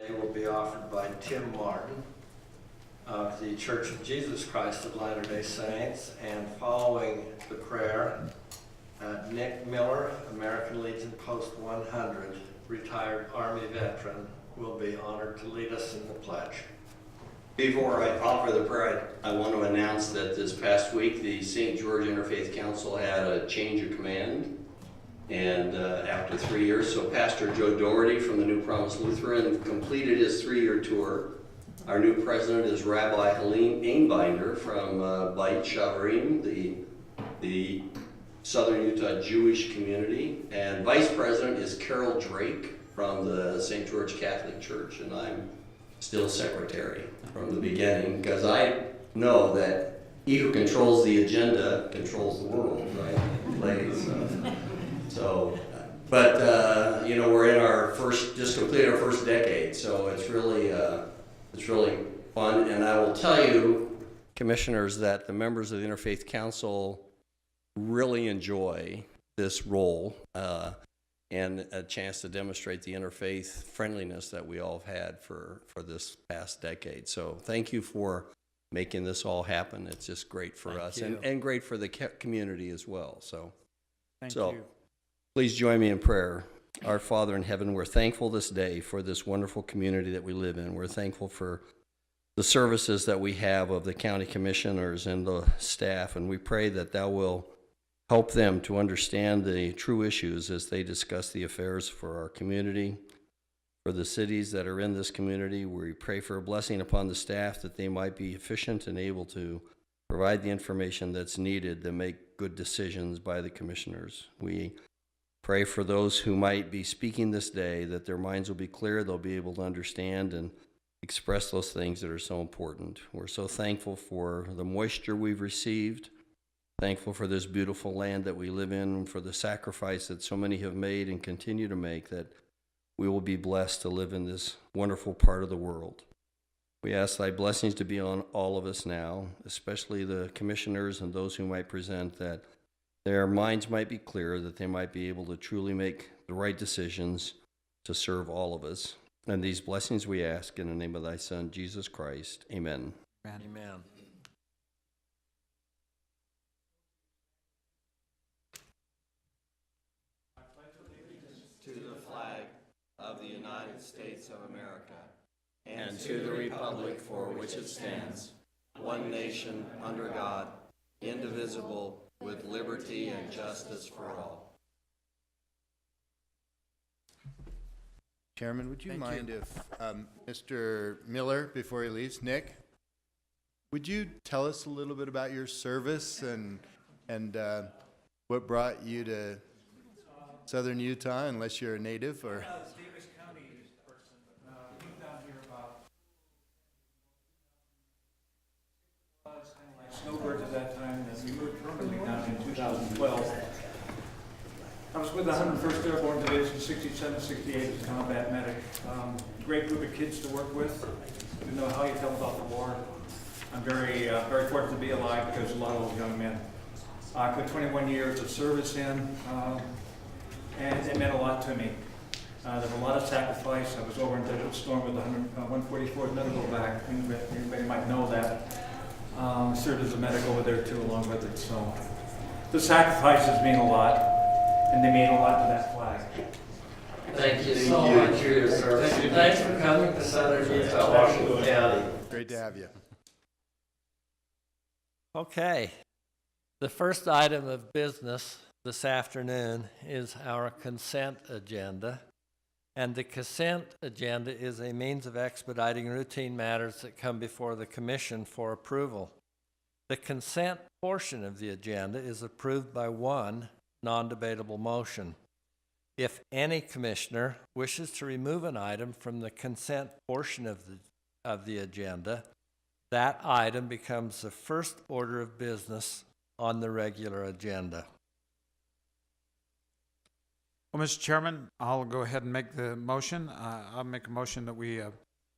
It will be offered by Tim Martin of the Church of Jesus Christ of Latter-day Saints, and following the prayer, Nick Miller, American Legion Post 100, retired Army veteran, will be honored to lead us in the pledge. Before I offer the prayer, I want to announce that this past week the St. George Interfaith Council had a change of command. And after 3 years, so Pastor Joe Doherty from the New Promise Lutheran completed his 3-year tour. Our new president is Rabbi Helene Einbinder from Beit Shavarim, the Southern Utah Jewish community. And vice president is Carol Drake from the St. George Catholic Church. And I'm still secretary from the beginning, because I know that he who controls the agenda controls the world, right? Ladies. But you know, we're in our just completed our first decade, so it's really fun. And I will tell you, commissioners, that the members of the Interfaith Council really enjoy this role and a chance to demonstrate the interfaith friendliness that we all have had for this past decade. So thank you for making this all happen. It's just great for us and great for the community as well. So Thank you. Please join me in prayer. Our Father in heaven, we're thankful this day for this wonderful community that we live in. We're thankful for the services that we have of the county commissioners and the staff, and we pray that thou will help them to understand the true issues as they discuss the affairs for our community, for the cities that are in this community. We pray for a blessing upon the staff that they might be efficient and able to provide the information that's needed to make good decisions by the commissioners. We pray for those who might be speaking this day, that their minds will be clear, they'll be able to understand and express those things that are so important. We're so thankful for the moisture we've received, thankful for this beautiful land that we live in, and for the sacrifice that so many have made and continue to make, that we will be blessed to live in this wonderful part of the world. We ask thy blessings to be on all of us now, especially the commissioners and those who might present, that their minds might be clear, that they might be able to truly make the right decisions to serve all of us. And these blessings we ask in the name of thy Son, Jesus Christ. Amen. Amen. To the flag of the United States of America, and to the republic for which it stands, one nation under God, indivisible, with liberty and justice for all. Chairman, would you mind if Mr. Miller, before he leaves, Nick, would you tell us a little bit about your service and what brought you to Southern Utah, unless you're a native? Or Davis County person. Moved down here about was kind of like snowbirds at that time, and we moved permanently down in 2012. I was with the 101st Airborne Division, 67, 68 as a combat medic. Great group of kids to work with. Didn't know how you tell about the war. I'm very fortunate to be alive because a lot of those young men. I put 21 years of service in, and it meant a lot to me. There was a lot of sacrifice. I was over in Desert Storm with the 144th Medical Back. Anybody might know that. Served as a medic over there too, along with it. So the sacrifices mean a lot, and they mean a lot to that flag. Thank you so much for your service. Thanks for coming to Southern Utah, Washington County. great to have you. Okay. The first item of business this afternoon is our consent agenda. And the consent agenda is a means of expediting routine matters that come before the commission for approval. The consent portion of the agenda is approved by one non-debatable motion. If any commissioner wishes to remove an item from the consent portion of the agenda, that item becomes the first order of business on the regular agenda. Well, Mr. Chairman, I'll go ahead and make the motion. I'll make a motion that we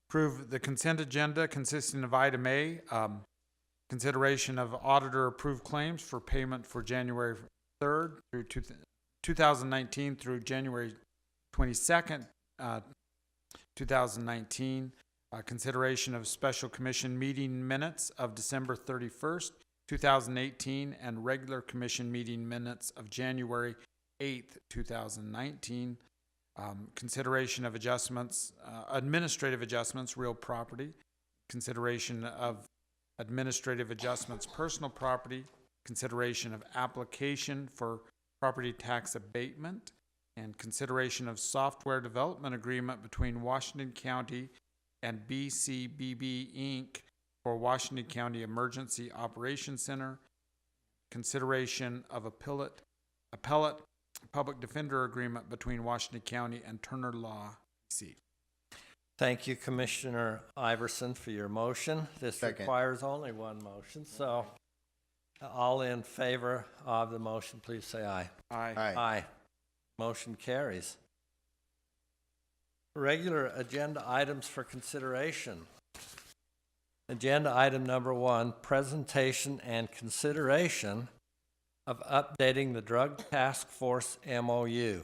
approve the consent agenda consisting of item A, consideration of auditor-approved claims for payment for January 3rd through 2019 through January 22nd, 2019. Consideration of special commission meeting minutes of December 31st, 2018, and regular commission meeting minutes of January 8th, 2019. Consideration of adjustments, administrative adjustments, real property. Consideration of administrative adjustments, personal property. Consideration of application for property tax abatement. And consideration of software development agreement between Washington County and BCBB Inc. for Washington County Emergency Operations Center. Consideration of appellate public defender agreement between Washington County and Turner Law, PC. Thank you, Commissioner Iverson, for your motion. This Second. requires only one motion, so all in favor of the motion, please say aye. Aye. Aye. Motion carries. Regular agenda items for consideration. Agenda item number 1, presentation and consideration of updating the Drug Task Force MOU,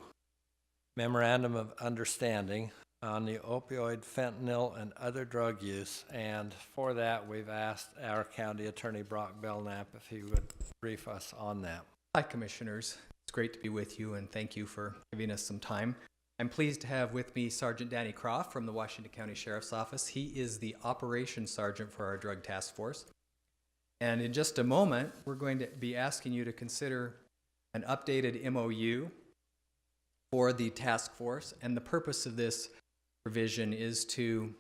Memorandum of Understanding on the opioid, fentanyl, and other drug use. And for that, we've asked our County Attorney Brock Belknap if he would brief us on that. Hi, Commissioners. It's great to be with you, and thank you for giving us some time. I'm pleased to have with me Sergeant Danny Croft from the Washington County Sheriff's Office. He is the Operations Sergeant for our Drug Task Force. And in just a moment, we're going to be asking you to consider an updated MOU for the task force. And the purpose of this provision is to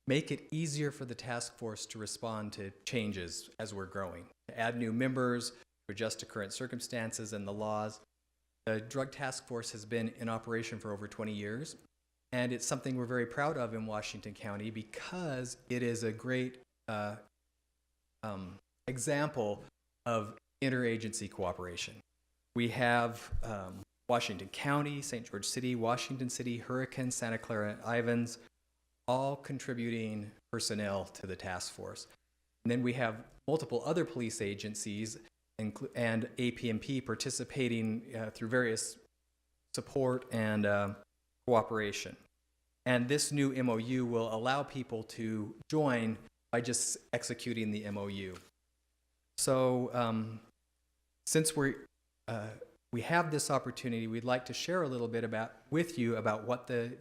make it easier for the task force to respond to changes as we're growing, to add new members, to adjust to current circumstances and the laws. The Drug Task Force has been in operation for over 20 years, and it's something we're very proud of in Washington County because it is a great example of interagency cooperation. We have Washington County, St. George City, Washington City, Hurricane, Santa Clara, and Ivins, all contributing personnel to the task force. And then we have multiple other police agencies and APMP participating through various support and cooperation. And this new MOU will allow people to join by just executing the MOU. So since we have this opportunity, we'd like to share a little bit with you about what the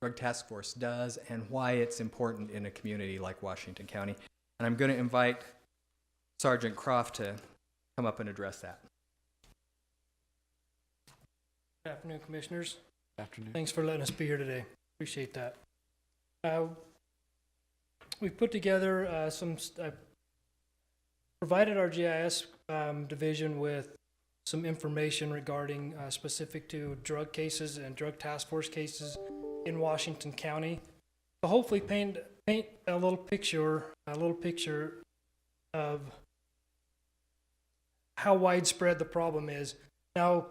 Drug Task Force does and why it's important in a community like Washington County. And I'm going to invite Sergeant Croft to come up and address that. Good afternoon, Commissioners. Afternoon. Thanks for letting us be here today. Appreciate that. We've put together provided our GIS division with some information regarding specific to drug cases and drug task force cases in Washington County to hopefully paint a little picture of how widespread the problem is. Now,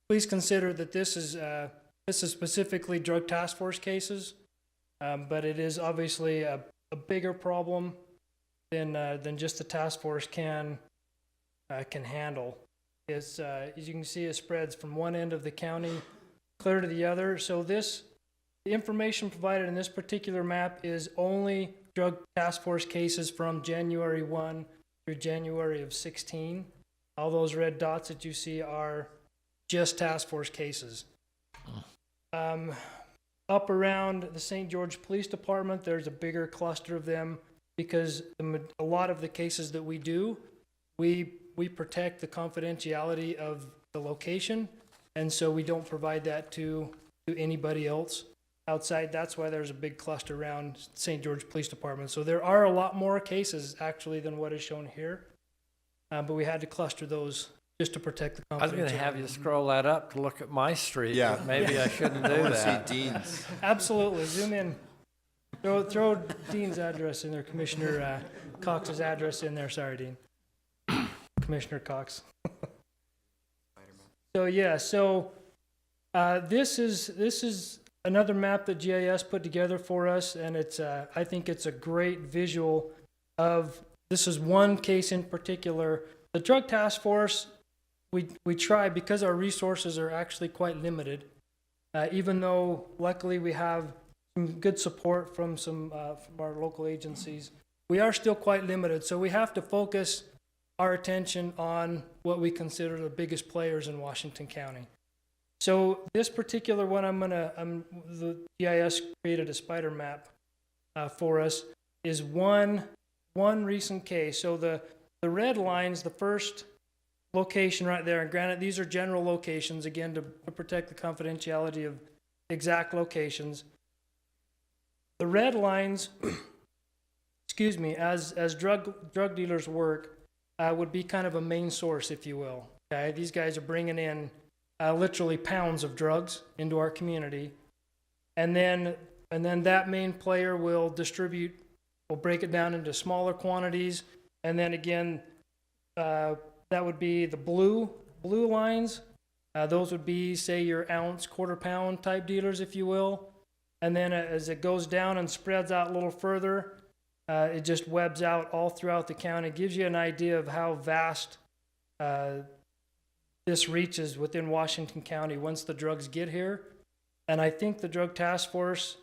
please consider that this is specifically drug task force cases, but it is obviously a bigger problem than just the task force can handle. As you can see, it spreads from one end of the county clear to the other. So the information provided in this particular map is only drug task force cases from January 1 through January of 16. All those red dots that you see are just task force cases. Up around the St. George Police Department, there's a bigger cluster of them because a lot of the cases that we do, we protect the confidentiality of the location, and so we don't provide that to anybody else outside. That's why there's a big cluster around St. George Police Department. So there are a lot more cases actually than what is shown here, but we had to cluster those just to protect the confidentiality. I was going to have you scroll that up to look at my street, Yeah. but maybe I shouldn't I do want to that. see Dean's. Absolutely, zoom in. Throw Dean's address in there, Commissioner Cox's address in there. Sorry, Dean. Commissioner Cox. So yeah, this is another map that GIS put together for us, and it's I think it's a great visual of, this is one case in particular. The Drug Task Force, we try, because our resources are actually quite limited, even though luckily we have some good support from from our local agencies, we are still quite limited. So we have to focus our attention on what we consider the biggest players in Washington County. So this particular one, the GIS created a spider map for us, is one recent case. So the red line's the first location right there. And granted, these are general locations, again, to protect the confidentiality of exact locations. The red lines, excuse me, as drug dealers work, would be kind of a main source, if you will. Okay, these guys are bringing in literally pounds of drugs into our community, and then that main player will break it down into smaller quantities, and then again, that would be the blue lines. Those would be, say, your ounce, quarter pound type dealers, if you will. And then as it goes down and spreads out a little further, it just webs out all throughout the county. It gives you an idea of how vast this reaches within Washington County once the drugs get here. And I think the Drug Task Force,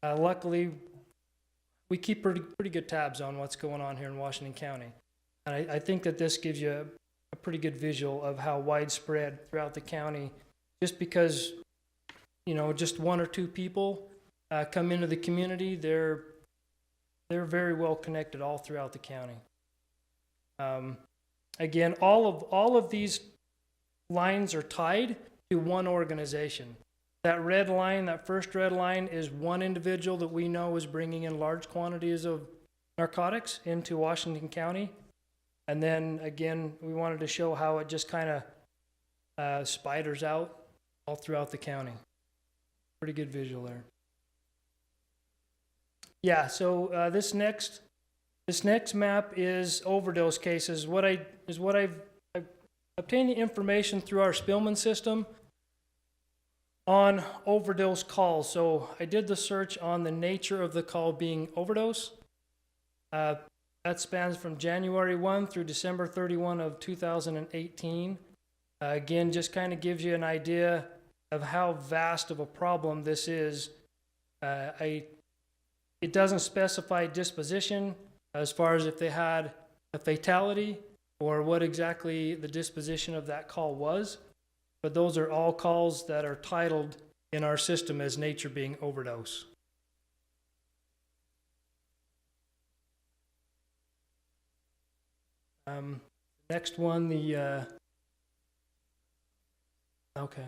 luckily, we keep pretty good tabs on what's going on here in Washington County. And I think that this gives you a pretty good visual of how widespread throughout the county, just because, just one or two people come into the community, they're very well connected all throughout the county. Again, all of these lines are tied to one organization. That red line, that first red line, is one individual that we know is bringing in large quantities of narcotics into Washington County. And then again, we wanted to show how it just kind of spiders out all throughout the county. Pretty good visual there. Yeah, so this next map is overdose cases. I've obtained the information through our Spillman system on overdose calls. So I did the search on the nature of the call being overdose. That spans from January 1 through December 31 of 2018. Again, just kind of gives you an idea of how vast of a problem this is. It doesn't specify disposition as far as if they had a fatality or what exactly the disposition of that call was, but those are all calls that are titled in our system as nature being overdose. Next one, okay.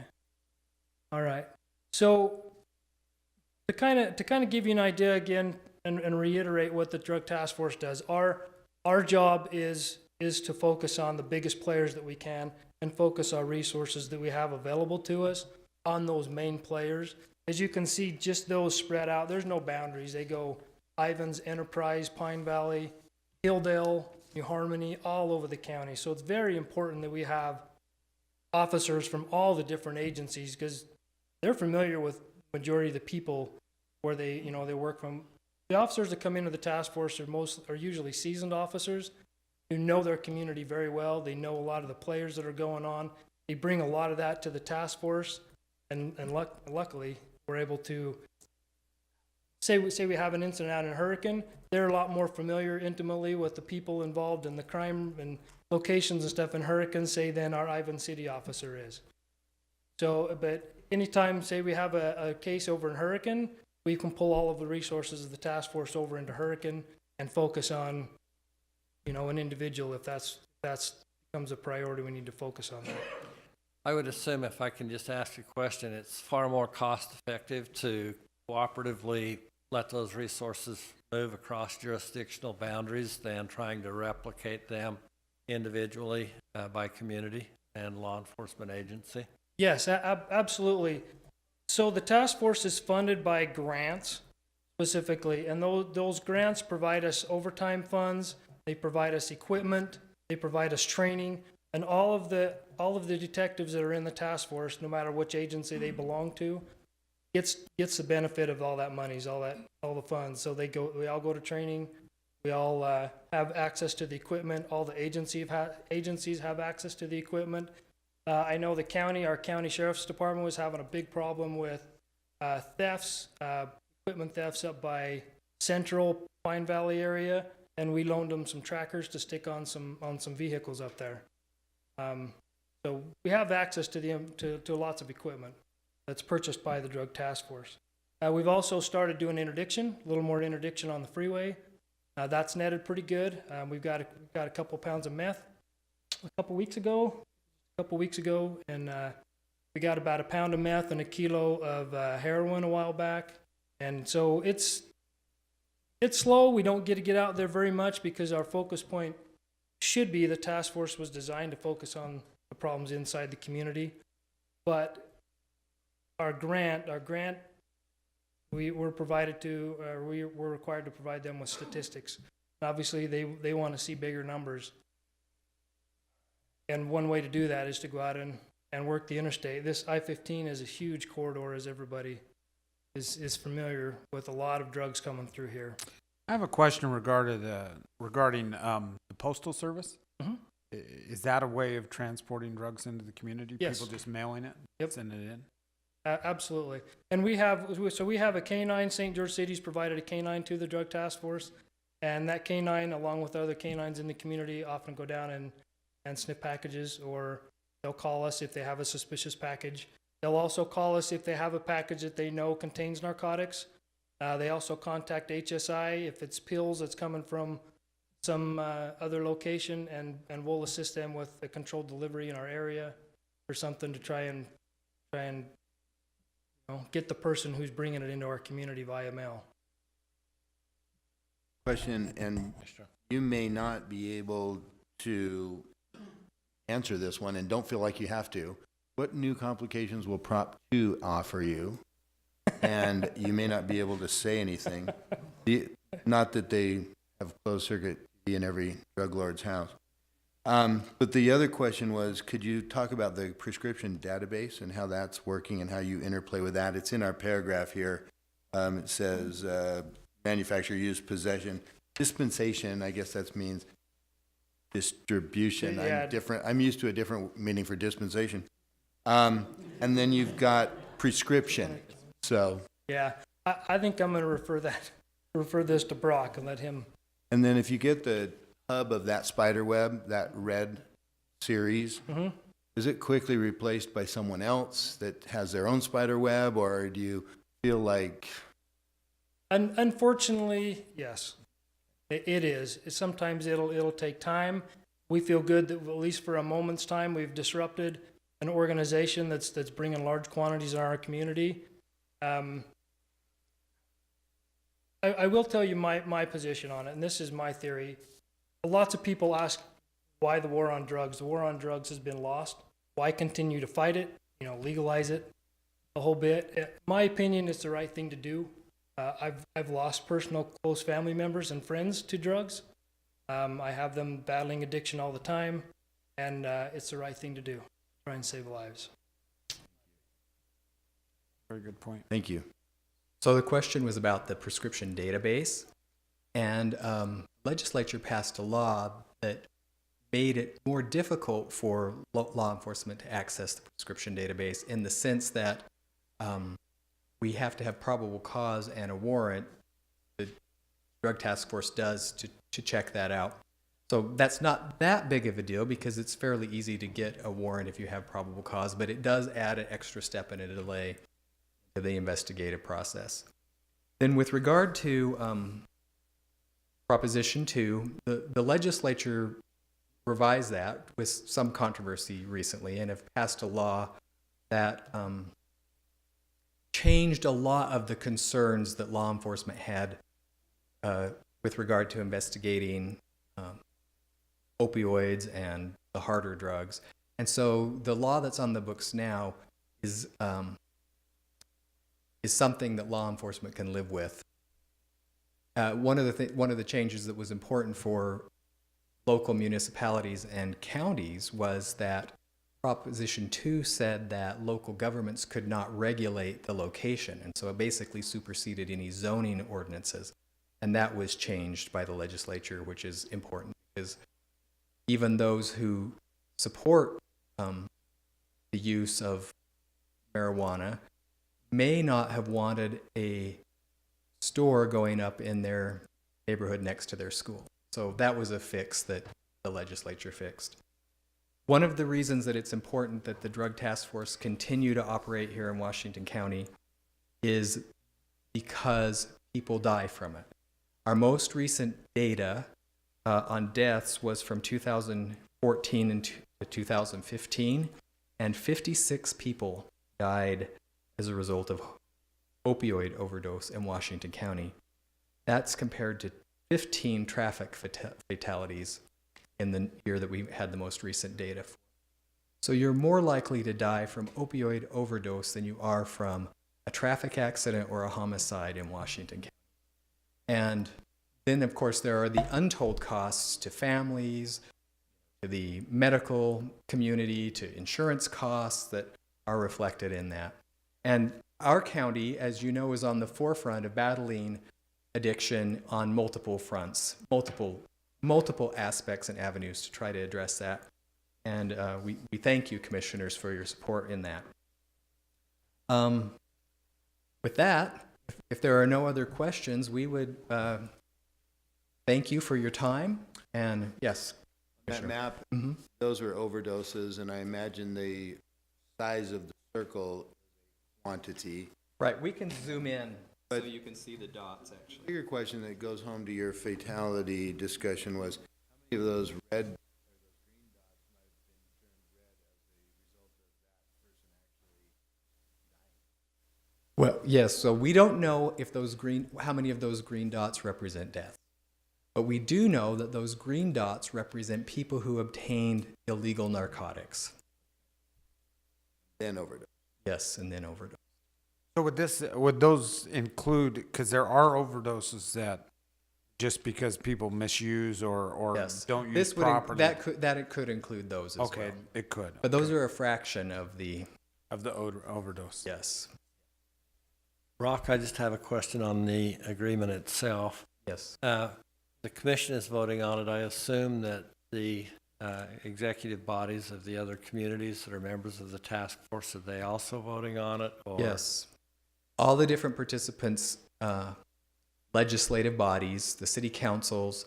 All right. So to kind of give you an idea again and reiterate what the Drug Task Force does, our job is to focus on the biggest players that we can and focus our resources that we have available to us on those main players. As you can see, just those spread out. There's no boundaries. They go Ivans, Enterprise, Pine Valley, Hilldale, New Harmony, all over the county. So it's very important that we have officers from all the different agencies because they're familiar with the majority of the people where they work from. The officers that come into the task force are usually seasoned officers who know their community very well. They know a lot of the players that are going on. They bring a lot of that to the task force, and luckily we're able to say we have an incident out in Hurricane. They're a lot more familiar intimately with the people involved in the crime and locations and stuff in Hurricane, say, than our Ivan City officer is. So, but anytime, say, we have a case over in Hurricane, we can pull all of the resources of the task force over into Hurricane and focus on, an individual if that's becomes a priority. We need to focus on that. I would assume, if I can just ask a question, it's far more cost effective to cooperatively let those resources move across jurisdictional boundaries than trying to replicate them individually by community and law enforcement agency. Yes, absolutely. So the task force is funded by grants specifically, and those grants provide us overtime funds, they provide us equipment, they provide us training, and all of the detectives that are in the task force, no matter which agency they belong to, gets the benefit of all that monies, all the funds. So we all go to training, we all have access to the equipment, all the agencies have access to the equipment, I know our county sheriff's department was having a big problem with thefts, equipment thefts up by central Pine Valley area, and we loaned them some trackers to stick on some vehicles up there. So we have access to lots of equipment that's purchased by the Drug Task Force. We've also started doing interdiction, a little more interdiction on the freeway. That's netted pretty good. We've got a couple pounds of meth a couple weeks ago, and we got about a pound of meth and a kilo of heroin a while back. And so it's slow. We don't get to get out there very much because our focus point should be the task force was designed to focus on the problems inside the community. But our grant, we were required to provide them with statistics. Obviously, they want to see bigger numbers. And one way to do that is to go out and work the interstate. This I-15 is a huge corridor, as everybody is familiar with, a lot of drugs coming through here. I have a question regarding the Postal Service. Mm-hmm. Is that a way of transporting drugs into the community? Yes. People just mailing it? Yep. Sending it in? Absolutely. And we have a canine. St. George City's provided a canine to the Drug Task Force, and that canine, along with other canines in the community, often go down and snip packages, or they'll call us if they have a suspicious package. They'll also call us if they have a package that they know contains narcotics. They also contact HSI if it's pills that's coming from some other location, and we'll assist them with a controlled delivery in our area or something to try and get the person who's bringing it into our community via mail. Question, and you may not be able to answer this one, and don't feel like you have to. What new complications will Prop 2 offer you? And you may not be able to say anything. Not that they have closed circuit TV in every drug lord's house. But the other question was, could you talk about the prescription database and how that's working and how you interplay with that? It's in our paragraph here. It says manufacturer, use, possession, dispensation. I guess that means distribution. Yeah. I'm used to a different meaning for dispensation. And then you've got prescription. So. Yeah, I think I'm going to refer this to Brock and let him. And then if you get the hub of that spider web, that red series, Mm-hmm. is it quickly replaced by someone else that has their own spider web, or do you feel like? Unfortunately, yes, it is. Sometimes it'll take time. We feel good that at least for a moment's time we've disrupted an organization that's bringing large quantities in our community. I will tell you my position on it, and this is my theory. Lots of people ask why the war on drugs. The war on drugs has been lost. Why continue to fight it? Legalize it a whole bit. In my opinion, it's the right thing to do. I've lost personal close family members and friends to drugs. I have them battling addiction all the time, and it's the right thing to do. Try and save lives. Very good point. Thank you. So the question was about the prescription database, and legislature passed a law that made it more difficult for law enforcement to access the prescription database, in the sense that we have to have probable cause and a warrant. The Drug Task Force does to check that out. So that's not that big of a deal because it's fairly easy to get a warrant if you have probable cause, but it does add an extra step and a delay to the investigative process. Then with regard to Proposition 2, the legislature revised that with some controversy recently and have passed a law that changed a lot of the concerns that law enforcement had with regard to investigating opioids and the harder drugs. And so the law that's on the books now is something that law enforcement can live with. One of the changes that was important for local municipalities and counties was that Proposition 2 said that local governments could not regulate the location, and so it basically superseded any zoning ordinances. And that was changed by the legislature, which is important because even those who support the use of marijuana may not have wanted a store going up in their neighborhood next to their school. So that was a fix that the legislature fixed. One of the reasons that it's important that the Drug Task Force continue to operate here in Washington County is because people die from it. Our most recent data on deaths was from 2014 and to 2015, and 56 people died as a result of opioid overdose in Washington County. That's compared to 15 traffic fatalities in the year that we had the most recent data for. So you're more likely to die from opioid overdose than you are from a traffic accident or a homicide in Washington County. And then, of course, there are the untold costs to families, to the medical community, to insurance costs that are reflected in that. And our county, as you know, is on the forefront of battling addiction on multiple fronts, multiple aspects and avenues to try to address that. And we thank you, commissioners, for your support in that. With that, if there are no other questions, we would thank you for your time. And yes, That map, Mhm. those were overdoses, and I imagine the size of the circle quantity. Right, we can zoom in so But- you can see the dots, actually. Bigger question that goes home to your fatality discussion was, how many of those red Well, yes, so we don't know if how many of those green dots represent death. But we do know that those green dots represent people who obtained illegal narcotics. then overdose? Yes, and then overdose. So would those include, because there are overdoses that just because people misuse or Yes. don't use This would properly? it could include those as Okay, well. it could. But those are a fraction of the, Of the overdose. yes, Rock, I just have a question on the agreement itself. yes. The commission is voting on it. I assume that the executive bodies of the other communities that are members of the task force, are they also voting on it? Or? Yes. All the different participants, legislative bodies, the city councils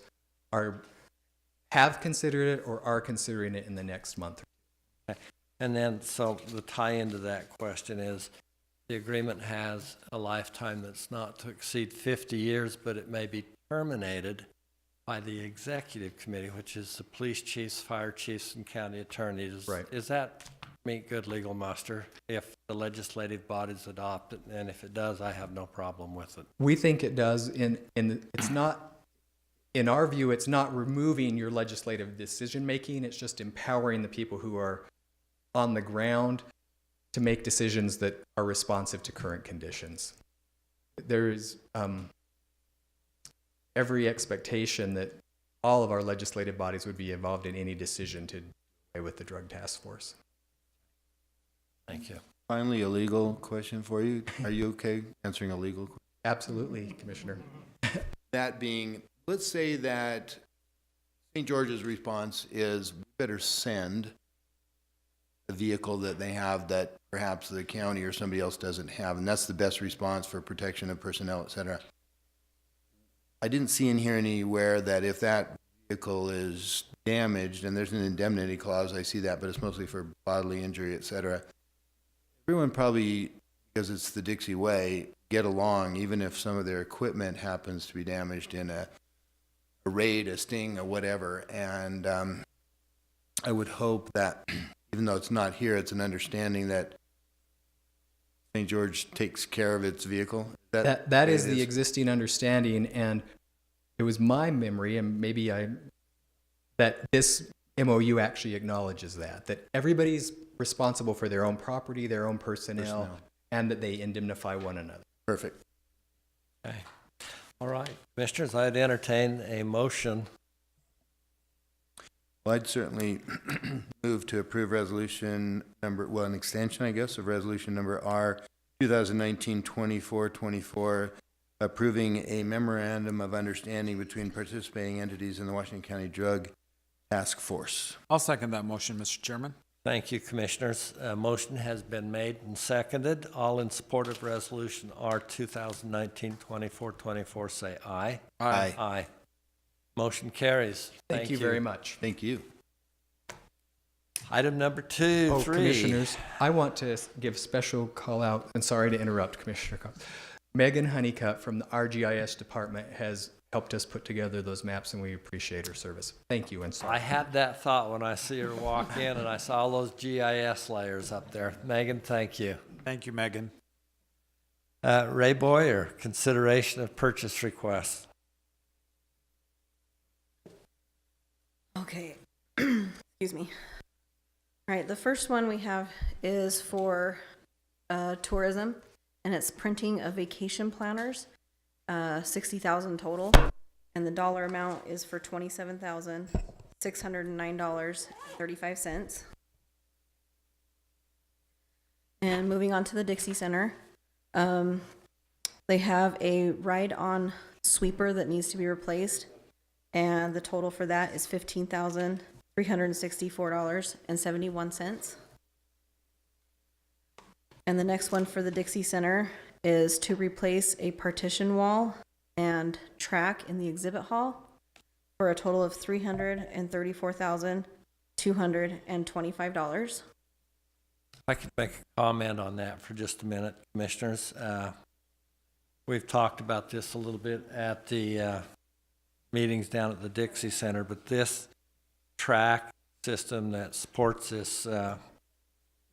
have considered it or are considering it in the next month. And then, so the tie into that question is, the agreement has a lifetime that's not to exceed 50 years, but it may be terminated by the executive committee, which is the police chiefs, fire chiefs, and county attorneys. Right. Is that meet good legal muster if the legislative bodies adopt it? And if it does, I have no problem with it. We think it does it's not, in our view, it's not removing your legislative decision-making, it's just empowering the people who are on the ground to make decisions that are responsive to current conditions. There is every expectation that all of our legislative bodies would be involved in any decision to do with the Drug Task Force. Thank you. Finally, a legal question for you. Are you okay answering a legal question? Absolutely, Commissioner. That being, let's say that St. George's response is, we better send a vehicle that they have that perhaps the county or somebody else doesn't have, and that's the best response for protection of personnel, et cetera. I didn't see in here anywhere that if that vehicle is damaged, and there's an indemnity clause, I see that, but it's mostly for bodily injury, et cetera. Everyone probably, because it's the Dixie Way, get along, even if some of their equipment happens to be damaged in a raid, a sting, or whatever. And I would hope that, even though it's not here, it's an understanding that St. George takes care of its vehicle. That is the existing understanding, and it was my memory, and that this MOU actually acknowledges that everybody's responsible for their own property, their own personnel, and that they indemnify one another. Perfect. Okay. All right. Commissioners, I'd entertain a motion. Well, I'd certainly move to approve resolution number, well, an extension, I guess, of resolution number R 2019-2424, approving a memorandum of understanding between participating entities in the Washington County Drug Task Force. I'll second that motion, Mr. Chairman. Thank you, Commissioners. A motion has been made and seconded. All in support of Resolution R 2019-2424, say aye. Aye. Aye. Motion carries. Thank you very much. Thank you. Item number 2, Oh, 3. Commissioners, I want to give special call out, and sorry to interrupt, Commissioner Cox. Megan Honeycutt from the RGIS department has helped us put together those maps, and we appreciate her service. Thank you, and sorry. I had that thought when I see her walk in and I saw all those GIS layers up there. Megan, thank you. Thank you, Megan. Ray Boyer, consideration of purchase request. Okay, excuse me. All right, the first one we have is for tourism, and it's printing of vacation planners, 60,000 total, and the dollar amount is for $27,609.35. And moving on to the Dixie Center, they have a ride-on sweeper that needs to be replaced, and the total for that is $15,364.71. And the next one for the Dixie Center is to replace a partition wall and track in the exhibit hall for a total of $334,225. I could make a comment on that for just a minute, Commissioners. We've talked about this a little bit at the meetings down at the Dixie Center, but this track system that supports this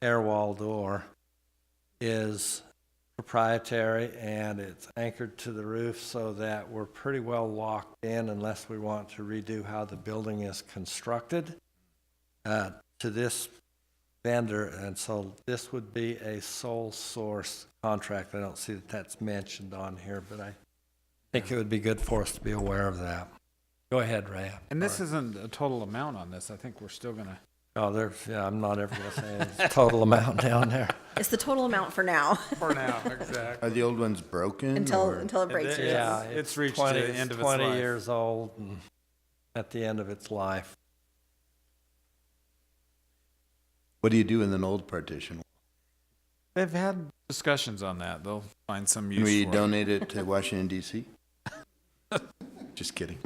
air wall door is proprietary, and it's anchored to the roof so that we're pretty well locked in unless we want to redo how the building is constructed to this vendor, and so this would be a sole source contract. I don't see that that's mentioned on here, but I think it would be good for us to be aware of that. Go ahead, Ray. And this isn't a total amount on this. I think we're still going to. Oh, I'm not ever going to say the total amount down there. It's the total amount for now, For now, exactly. Are the old ones broken? until or- it breaks. Yeah, It's reached 20, the end of its 20 life. years old and at the end of its life. What do you do in an old partition? They've had discussions on that. They'll find some use Can we for it. donate it to Washington DC? Just kidding.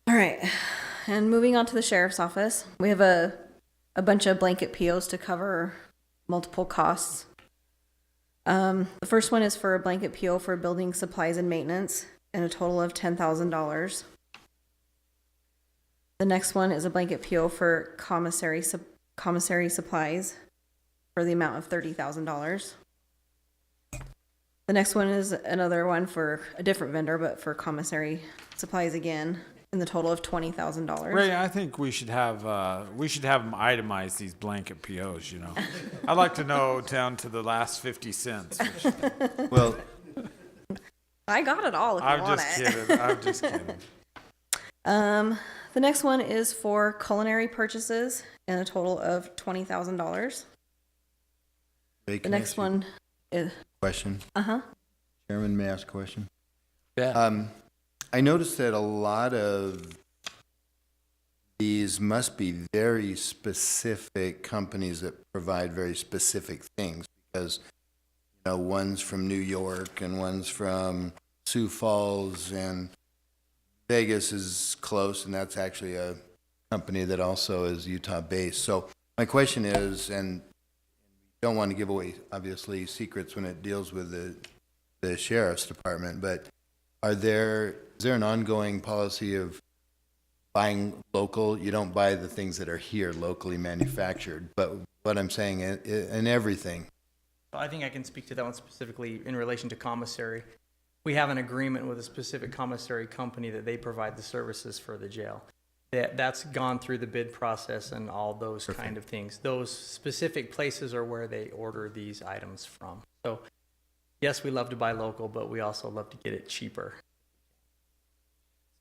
All right, and moving on to the sheriff's office, we have a bunch of blanket POs to cover multiple costs. The first one is for a blanket PO for building supplies and maintenance, and a total of $10,000. The next one is a blanket PO for commissary supplies for the amount of $30,000. The next one is another one for a different vendor, but for commissary supplies again, in the total of $20,000. Ray, I think we should have them itemize these blanket POs. You know, I'd like to know down to the last 50 cents. Well, I got it all if you I'm want just it. kidding. I'm just kidding. The next one is for culinary purchases in a total of $20,000. Ray, The can I next ask you one is, a question. Chairman, may I ask a question? Yeah. I noticed that a lot of these must be very specific companies that provide very specific things, because, you know, one's from New York and one's from Sioux Falls, and Vegas is close, and that's actually a company that also is Utah-based. So my question is, and don't want to give away, obviously, secrets when it deals with the sheriff's department, but is there an ongoing policy of buying local? You don't buy the things that are here locally manufactured, but what I'm saying, in everything. I think I can speak to that one specifically in relation to commissary. We have an agreement with a specific commissary company that they provide the services for the jail. That's gone through the bid process and all those kind of things. Those specific places are where they order these items from. So yes, we love to buy local, but we also love to get it cheaper.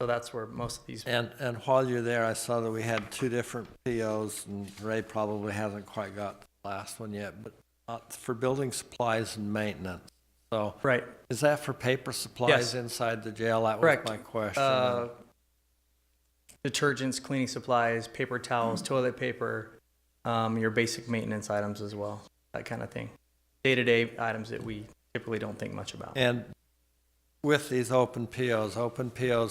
So that's where most of these. And while you're there, I saw that we had 2 different POs, and Ray probably hasn't quite got the last one yet, but for building supplies and maintenance. So Right. is that for paper supplies Yes. inside the jail? That was Correct. my question. Detergents, cleaning supplies, paper towels, toilet paper, your basic maintenance items as well, that kind of thing. Day-to-day items that we typically don't think much about. And with these open POs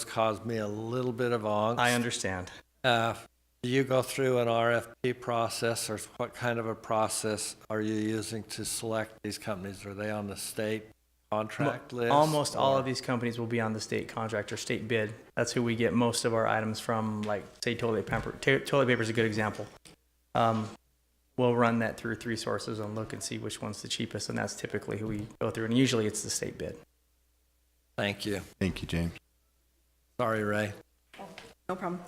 cause me a little bit of angst. I understand. Do you go through an RFP process, or what kind of a process are you using to select these companies? Are they on the state contract list? Almost all or- of these companies will be on the state contract or state bid. That's who we get most of our items from, like, say, toilet paper. Toilet paper is a good example. We'll run that through 3 sources and look and see which one's the cheapest, and that's typically who we go through, and usually it's the state bid. Thank you. Thank you, James. Sorry, Ray. No problem.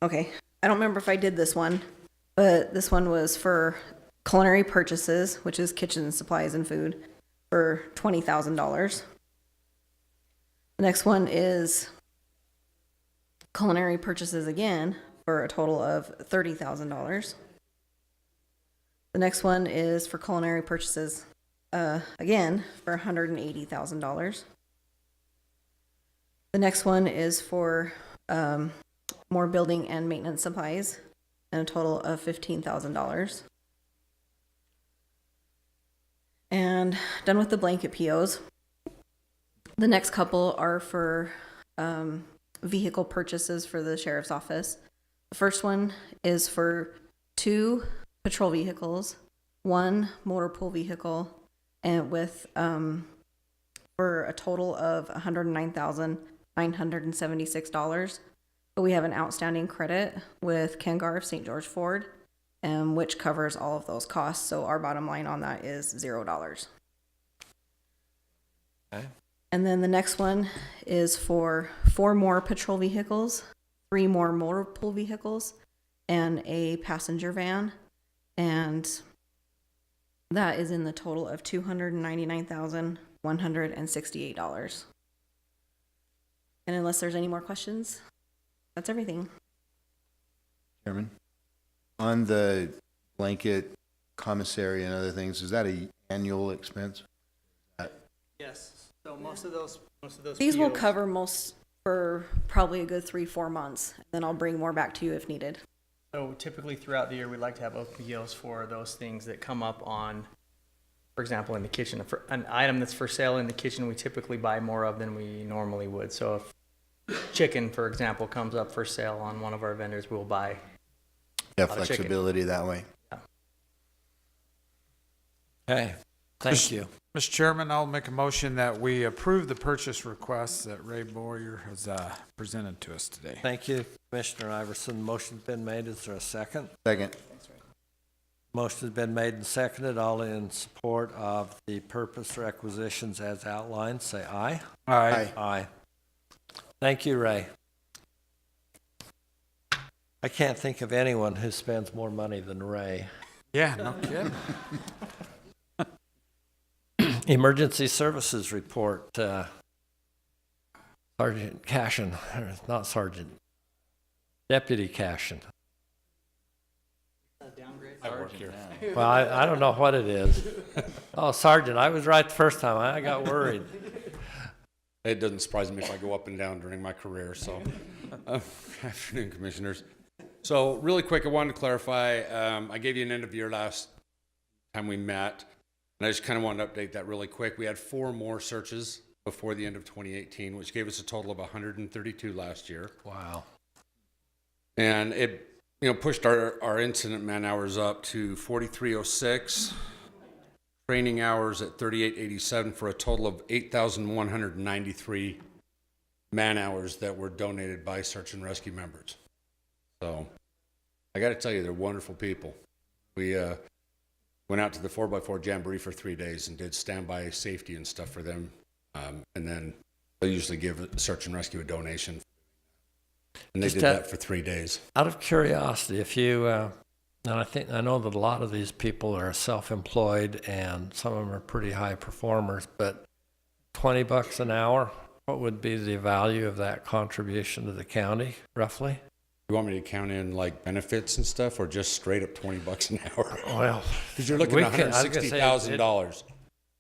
Okay, I don't remember if I did this one, but this one was for culinary purchases, which is kitchen supplies and food, for $20,000. The next one is culinary purchases again for a total of $30,000. The next one is for culinary purchases again for $180,000. The next one is for more building and maintenance supplies, and a total of $15,000. And done with the blanket POs. The next couple are for vehicle purchases for the sheriff's office. The first one is for 2 patrol vehicles, 1 motor pool vehicle, and with for a total of $109,976. But we have an outstanding credit with Kangar of St. George Ford, which covers all of those costs. So our bottom line on that is $0. Okay. And then the next one is for 4 more patrol vehicles, 3 more motor pool vehicles, and a passenger van. And that is in the total of $299,168. And unless there's any more questions, that's everything. Chairman, on the blanket commissary and other things, is that a annual expense? Yes. So most of those These will POs cover most for probably a good 3-4 months. Then I'll bring more back to you if needed. So typically throughout the year, we like to have open POs for those things that come up on, for example, in the kitchen. For an item that's for sale in the kitchen, we typically buy more of than we normally would. So if chicken, for example, comes up for sale on one of our vendors, we'll buy. Yeah, Lot of chicken. flexibility that way. Okay, thank you. Mr. Chairman, I'll make a motion that we approve the purchase requests that Ray Boyer has presented to us today. Thank you, Commissioner Iverson. Motion's been made. Is there a second? Second. Motion's been made and seconded. All in support of the purpose requisitions as outlined, say aye. Aye. Aye. Thank you, Ray. I can't think of anyone who spends more money than Ray. Yeah, no kidding. Emergency Services Report, Sergeant Cashin, or not Sergeant, Deputy Cashin. I work here. Well, I don't know what it is. Oh, Sergeant, I was right the first time. I got worried. It doesn't surprise me if I go up and down during my career, so. Afternoon, Commissioners. So really quick, I wanted to clarify, I gave you an end of year last time we met, and I just kind of wanted to update that really quick. We had 4 more searches before the end of 2018, which gave us a total of 132 last year. Wow. And it, pushed our incident man hours up to 4,306, training hours at 3,887 for a total of 8,193 man hours that were donated by search and rescue members. So I got to tell you, they're wonderful people. We went out to the 4x4 Jamboree for 3 days and did standby safety and stuff for them. And then they usually give search and rescue a donation. And they Just did that for 3 days. Out of curiosity, if you, and I know that a lot of these people are self-employed and some of them are pretty high performers, but $20 an hour, what would be the value of that contribution to the county, roughly? You want me to count in like benefits and stuff, or just straight up $20 an hour? Well, Because you're looking we at can- I was gonna say, $160,000,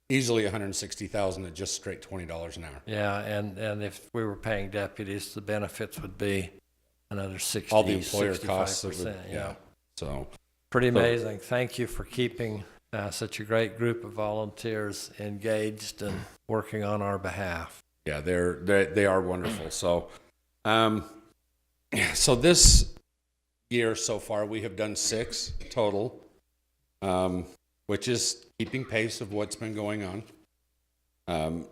easily $160,000 at just straight $20 an hour. yeah, and if we were paying deputies, the benefits would be another 60, All the employer costs, 65%, yeah. So, Pretty amazing. Thank you for keeping such a great group of volunteers engaged and working on our behalf. Yeah, they are wonderful. So, so this year so far, we have done 6 total, which is keeping pace of what's been going on.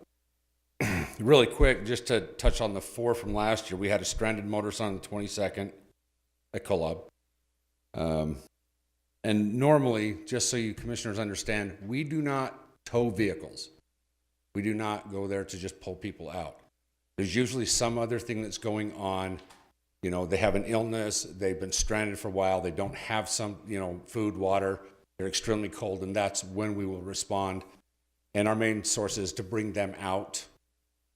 Really quick, just to touch on the 4 from last year, we had a stranded motorist on the 22nd at Kolob. And normally, just so you commissioners understand, we do not tow vehicles. We do not go there to just pull people out. There's usually some other thing that's going on. You know, they have an illness, they've been stranded for a while, they don't have some, food, water, they're extremely cold, and that's when we will respond. And our main source is to bring them out.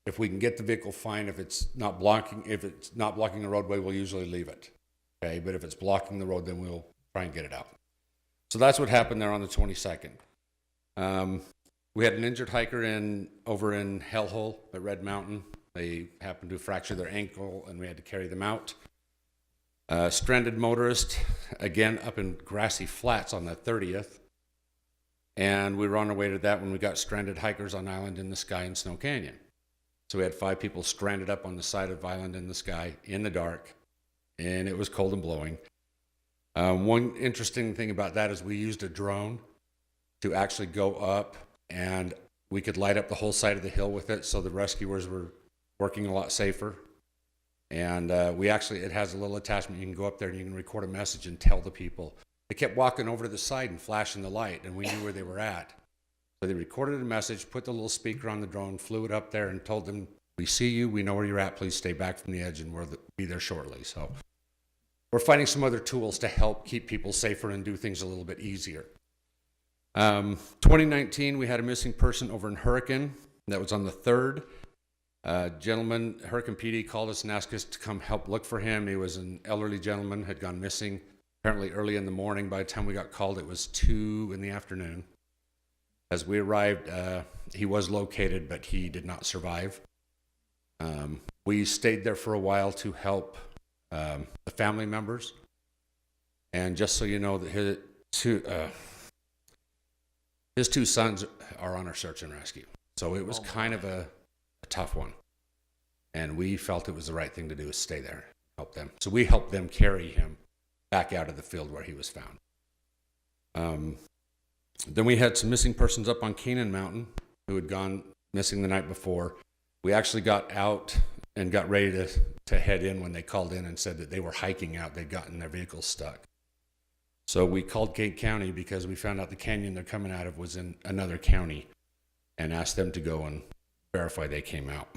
If we can get the vehicle, fine. If it's not blocking the roadway, we'll usually leave it. Okay, but if it's blocking the road, then we'll try and get it out. So that's what happened there on the 22nd. We had an injured hiker over in Hellhole at Red Mountain. They happened to fracture their ankle, and we had to carry them out. Stranded motorist, again, up in Grassy Flats on the 30th. And we were on our way to that when we got stranded hikers on Island in the Sky in Snow Canyon. So we had 5 people stranded up on the side of Island in the Sky in the dark, and it was cold and blowing. One interesting thing about that is we used a drone to actually go up, and we could light up the whole side of the hill with it, so the rescuers were working a lot safer. And it has a little attachment. You can go up there and you can record a message and tell the people. They kept walking over to the side and flashing the light, and we knew where they were at. So they recorded a message, put the little speaker on the drone, flew it up there, and told them, "We see you, we know where you're at, please stay back from the edge, and we'll be there shortly." So we're finding some other tools to help keep people safer and do things a little bit easier. 2019, we had a missing person over in Hurricane. That was on the 3rd. Gentleman, Hurricane PD called us and asked us to come help look for him. He was an elderly gentleman, had gone missing apparently early in the morning. By the time we got called, it was 2 in the afternoon. As we arrived, he was located, but he did not survive. We stayed there for a while to help the family members. And just so you know, that his 2 sons are on our search and rescue. So it was kind of a tough one. And we felt it was the right thing to do, is stay there, help them. So we helped them carry him back out of the field where he was found. Then we had some missing persons up on Canaan Mountain who had gone missing the night before. We actually got out and got ready to head in when they called in and said that they were hiking out. They'd gotten their vehicles stuck. So we called Kane County because we found out the canyon they're coming out of was in another county, and asked them to go and verify they came out.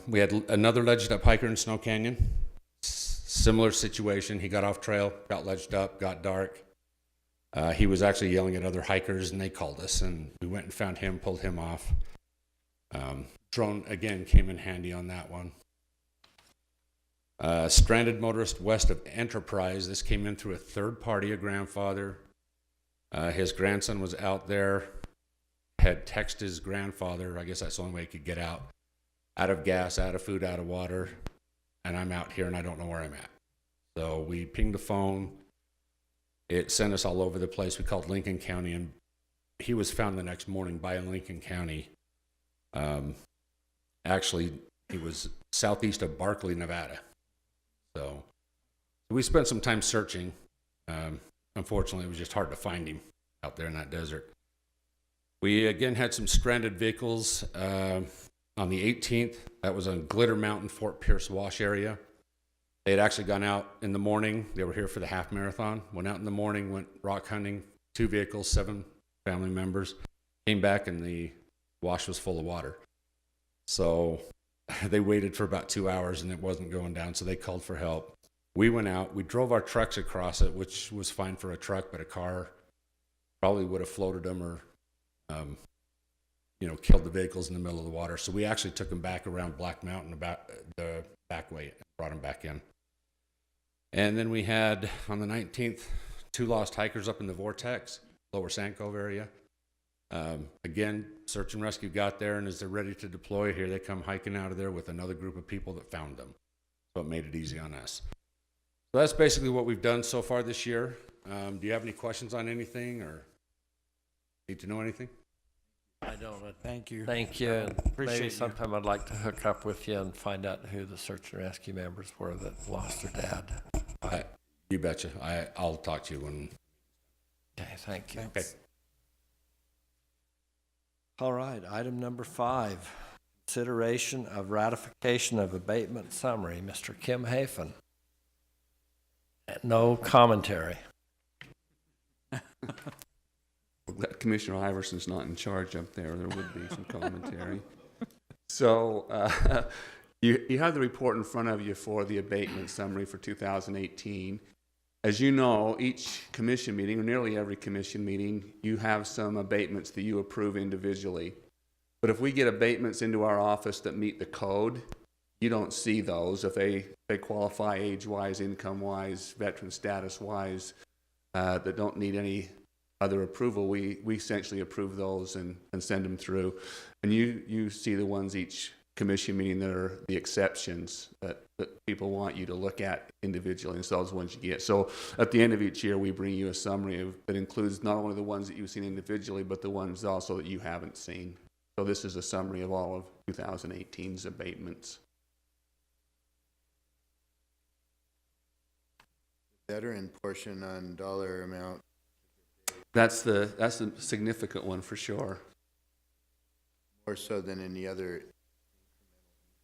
We had another ledged up hiker in Snow Canyon. Similar situation. He got off trail, got ledged up, got dark. He was actually yelling at other hikers, and they called us, and we went and found him, pulled him off. Drone, again, came in handy on that one. Stranded motorist west of Enterprise. This came in through a third party, a grandfather. His grandson was out there, had texted his grandfather. I guess that's the only way he could get out of gas, out of food, out of water. And I'm out here and I don't know where I'm at. So we pinged the phone. It sent us all over the place. We called Lincoln County, and he was found the next morning by Lincoln County. Actually, he was southeast of Barkley, Nevada. So we spent some time searching. Unfortunately, it was just hard to find him out there in that desert. We again had some stranded vehicles on the 18th. That was on Glitter Mountain, Fort Pierce Wash area. They had actually gone out in the morning. They were here for the half marathon. Went out in the morning, went rock hunting, 2 vehicles, 7 family members. Came back and the wash was full of water. So they waited for about 2 hours and it wasn't going down, so they called for help. We went out, we drove our trucks across it, which was fine for a truck, but a car probably would have floated them or, killed the vehicles in the middle of the water. So we actually took them back around Black Mountain, about the back way, and brought them back in. And then we had, on the 19th, 2 lost hikers up in the Vortex, Lower Sand Cove area. Again, search and rescue got there, and as they're ready to deploy, here they come hiking out of there with another group of people that found them. So it made it easy on us. So that's basically what we've done so far this year. Do you have any questions on anything or need to know anything? I don't. Thank you. Thank you. And Appreciate maybe you. sometime I'd like to hook up with you and find out who the search and rescue members were that lost their dad. You betcha. I'll talk to you when. Okay, thank you. Okay. All right, item number 5, consideration of ratification of abatement summary. Mr. Kim Hafen. No commentary. Glad Commissioner Iverson's not in charge up there. There would be some commentary. So you have the report in front of you for the abatement summary for 2018. As you know, each commission meeting, or nearly every commission meeting, you have some abatements that you approve individually. But if we get abatements into our office that meet the code, you don't see those. If they qualify age-wise, income-wise, veteran status-wise, that don't need any other approval, we essentially approve those and send them through. And you see the ones each commission meeting that are the exceptions that people want you to look at individually, and so those ones you get. So at the end of each year, we bring you a summary that includes not only the ones that you've seen individually, but the ones also that you haven't seen. So this is a summary of all of 2018's abatements. Veteran portion on dollar amount. That's the significant one for sure. More so than any other.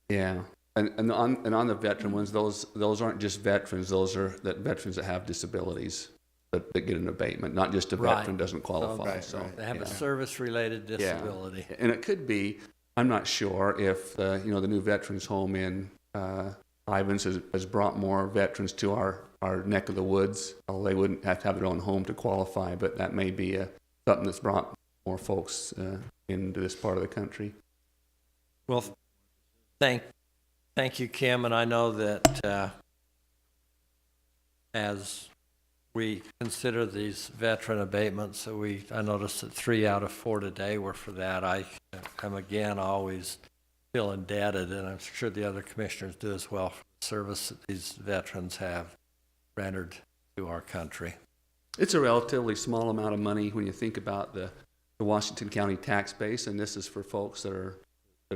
Yeah, and on the veteran ones, those aren't just veterans. Those are veterans that have disabilities that get an abatement. Not just a veteran Right. doesn't qualify. Right, so right. They have yeah. a service-related disability. Yeah. And it could be. I'm not sure if the new veterans home in Ivans has brought more veterans to our neck of the woods. Well, they wouldn't have to have their own home to qualify, but that may be something that's brought more folks into this part of the country. Well, thank you, Kim, and I know that as we consider these veteran abatements, I noticed that 3 out of 4 today were for that. I am again always feel indebted, and I'm sure the other commissioners do as well, for the service that these veterans have rendered to our country. It's a relatively small amount of money when you think about the Washington County tax base, and this is for folks that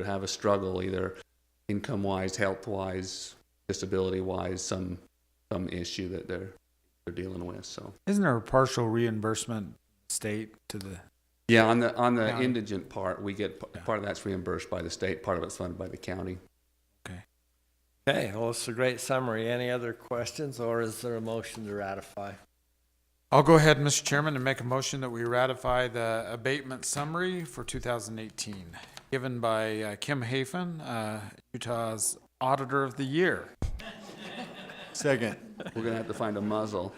have a struggle, either income-wise, health-wise, disability-wise, some issue that they're dealing with. So, Isn't there a partial reimbursement state to the? yeah, on the County. indigent part, we get part of that's reimbursed by the state, part of it's funded by the county. Okay, well, it's a great summary. Any other questions, or is there a motion to ratify? I'll go ahead, Mr. Chairman, and make a motion that we ratify the abatement summary for 2018, given by Kim Hafen, Utah's Auditor of the Year. Second. We're gonna have to find a muzzle.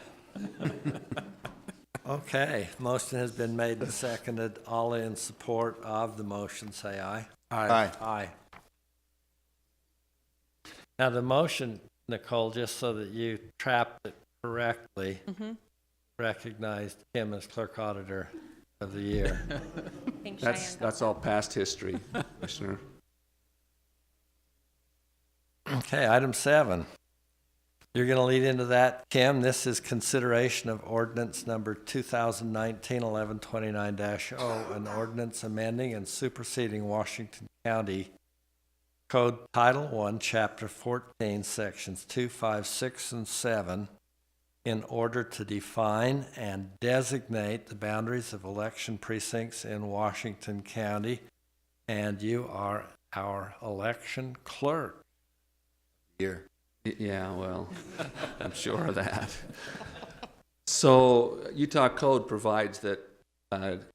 Okay, motion has been made and seconded. All in support of the motion, say aye. Aye. Aye. Now, the motion, Nicole, just so that you trapped it correctly, recognized Kim as Clerk Auditor of the Year. That's all past history, Commissioner. Okay, item 7. You're going to lead into that, Kim. This is consideration of ordinance number 2019-1129-0, an ordinance amending and superseding Washington County Code Title 1, Chapter 14, Sections 2, 5, 6, and 7, in order to define and designate the boundaries of election precincts in Washington County. And you are our election clerk. Here. Yeah, well, I'm sure of that. So Utah code provides that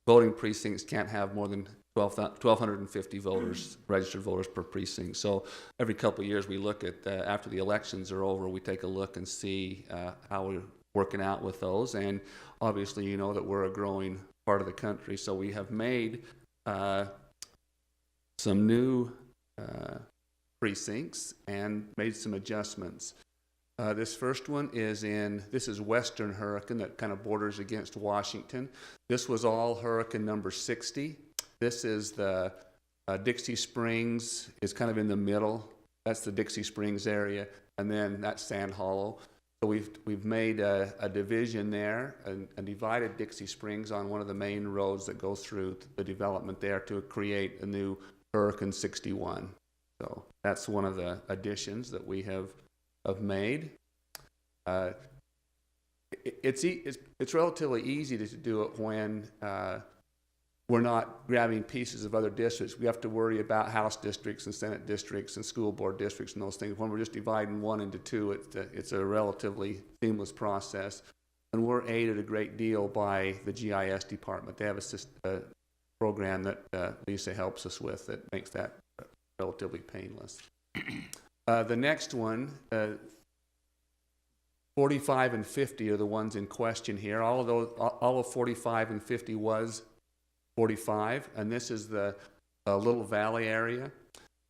voting precincts can't have more than 1,250 voters, registered voters per precinct. So every couple of years we look at, after the elections are over, we take a look and see how we're working out with those. And obviously you know that we're a growing part of the country. So we have made some new precincts and made some adjustments. This first one is this is Western Hurricane that kind of borders against Washington. This was all Hurricane number 60. This is the Dixie Springs is kind of in the middle. That's the Dixie Springs area. And then that's Sand Hollow. So we've made a division there and divided Dixie Springs on one of the main roads that goes through the development there to create a new Hurricane 61. So that's one of the additions that we have made. It's relatively easy to do it when we're not grabbing pieces of other districts. We have to worry about House districts and Senate districts and school board districts and those things. When we're just dividing one into two, it's a relatively seamless process. And we're aided a great deal by the GIS department. They have a program that Lisa helps us with that makes that relatively painless. The next one, 45 and 50 are the ones in question here. All of 45 and 50 was 45, and this is the Little Valley area.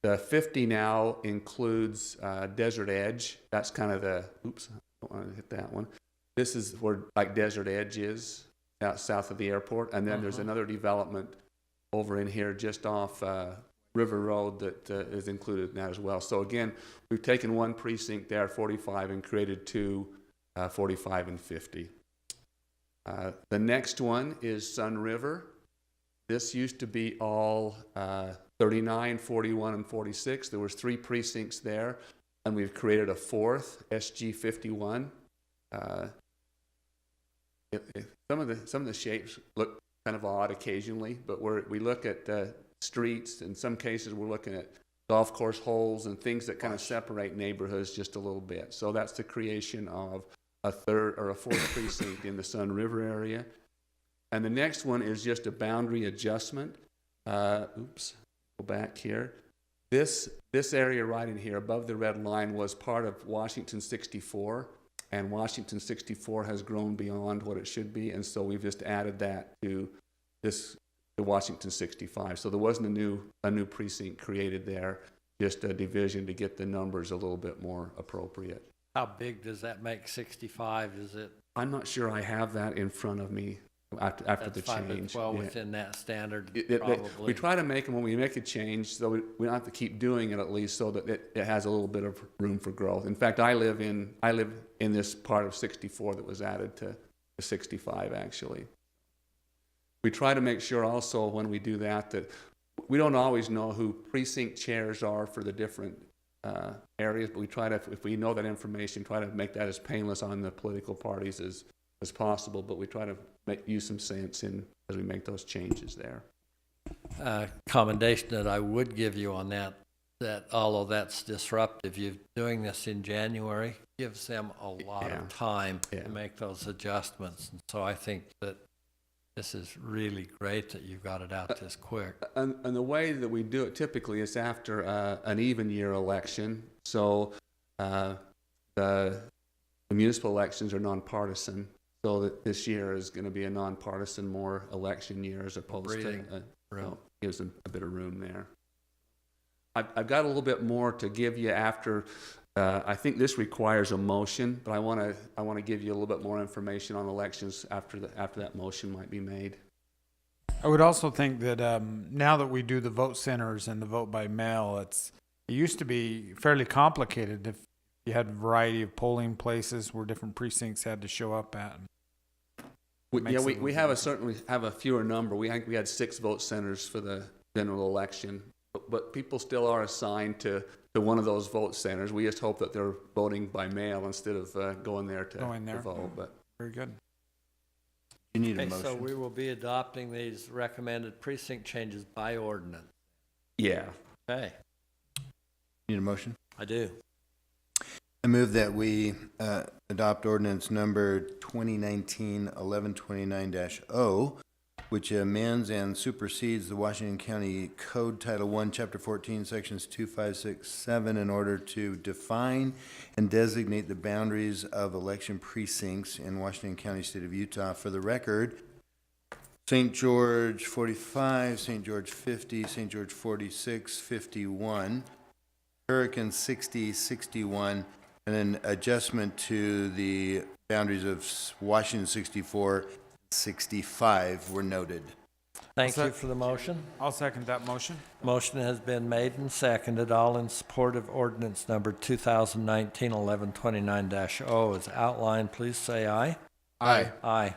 The 50 now includes Desert Edge. That's kind of the, oops, I don't want to hit that one. This is where like Desert Edge is, out south of the airport. And then there's another development over in here just off River Road that is included in that as well. So again, we've taken one precinct there, 45, and created two, 45 and 50. The next one is Sun River. This used to be all 39, 41, and 46. There was 3 precincts there, and we've created a 4th, SG 51. Some of the shapes look kind of odd occasionally, but we look at streets. In some cases, we're looking at golf course holes and things that kind of separate neighborhoods just a little bit. So that's the creation of a 3rd or a 4th precinct in the Sun River area. And the next one is just a boundary adjustment. Oops, go back here. This area right in here above the red line was part of Washington 64, and Washington 64 has grown beyond what it should be, and so we've just added that to Washington 65. So there wasn't a new precinct created there, just a division to get the numbers a little bit more appropriate. How big does that make 65? Is it? I'm not sure I have that in front of me. After the change, well yeah. Within that standard, probably. probably. We try to make them when we make a change, so we don't have to keep doing it at least, so that it has a little bit of room for growth. In fact, I live in this part of 64 that was added to 65 actually. We try to make sure also when we do that we don't always know who precinct chairs are for the different areas, but we try to, if we know that information, try to make that as painless on the political parties as possible, but we try to use some sense as we make those changes there. Commendation that I would give you on that although that's disruptive, you're doing this in January, gives them a lot of time to make those adjustments. And so I think that this is really great that you got it out this quick. And the way that we do it typically is after an even year election. So the municipal elections are nonpartisan. So that this year is going to be a nonpartisan, more election year as opposed to gives them a bit of room there. I've got a little bit more to give you after. I think this requires a motion, but I want to give you a little bit more information on elections after that motion might be made. I would also think that now that we do the vote centers and the vote by mail, it used to be fairly complicated if you had a variety of polling places where different precincts had to show up at. We certainly have a fewer number. We had 6 vote centers for the general election, but people still are assigned to one of those vote centers. We just hope that they're voting by mail instead of going there to vote. But very good. You need a motion. So we will be adopting these recommended precinct changes by ordinance. Yeah. Okay. Need a motion? I do. I move that we adopt ordinance number 2019-1129-0, which amends and supersedes the Washington County Code Title I, Chapter 14, Sections 2, 5, 6, 7, in order to define and designate the boundaries of election precincts in Washington County, State of Utah. For the record, St. George 45, St. George 50, St. George 46, 51, Hurricane 60, 61, and an adjustment to the boundaries of Washington 64, 65 were noted. Thank you for the motion. I'll second that motion. Motion has been made and seconded, all in support of ordinance number 2019-1129-0 as outlined. Please say aye. Aye. Aye.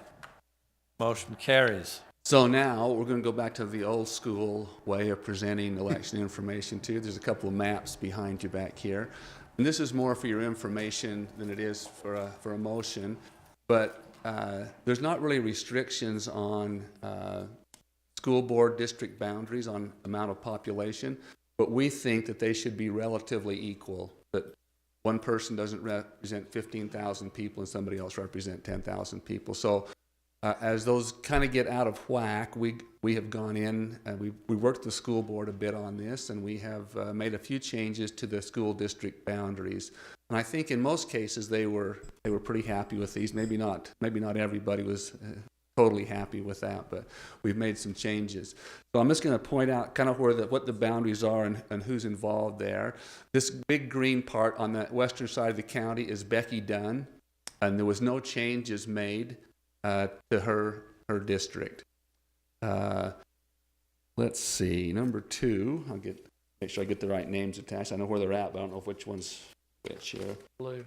Motion carries. So now we're going to go back to the old school way of presenting election information to you. There's a couple of maps behind you back here. And this is more for your information than it is for a motion. But there's not really restrictions on school board district boundaries on amount of population, but we think that they should be relatively equal, that one person doesn't represent 15,000 people and somebody else represent 10,000 people. So as those kind of get out of whack, we have gone in and we worked the school board a bit on this, and we have made a few changes to the school district boundaries. And I think in most cases they were pretty happy with these. Maybe not everybody was totally happy with that, but we've made some changes. So I'm just going to point out kind of what the boundaries are and who's involved there. This big green part on the western side of the county is Becky Dunn, and there was no changes made to her district. Let's see, number 2. Make sure I get the right names attached. I know where they're at, but I don't know which one's which here. Blue.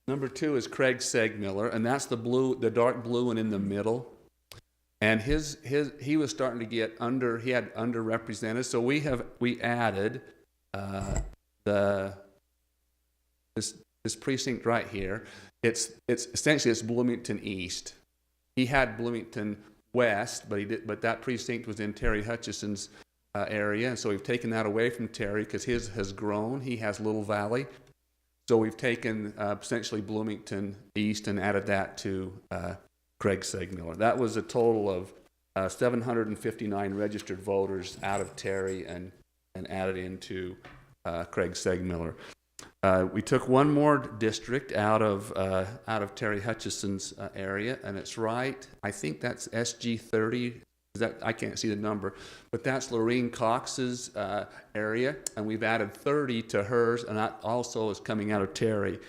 Number 2 is Craig Segmiller, and that's the dark blue one in the middle. And he was starting to get underrepresented, so we added this precinct right here. It's essentially Bloomington East. He had Bloomington West, but that precinct was in Terry Hutchison's area, and so we've taken that away from Terry because his has grown. He has Little Valley. So we've taken essentially Bloomington East and added that to Craig Segmiller. That was a total of 759 registered voters out of Terry and added into Craig Segmiller. We took one more district out of Terry Hutchison's area, and it's right. I think that's SG 30. I can't see the number, but that's Lorene Cox's area, and we've added 30 to hers, and that also is coming out of Terry,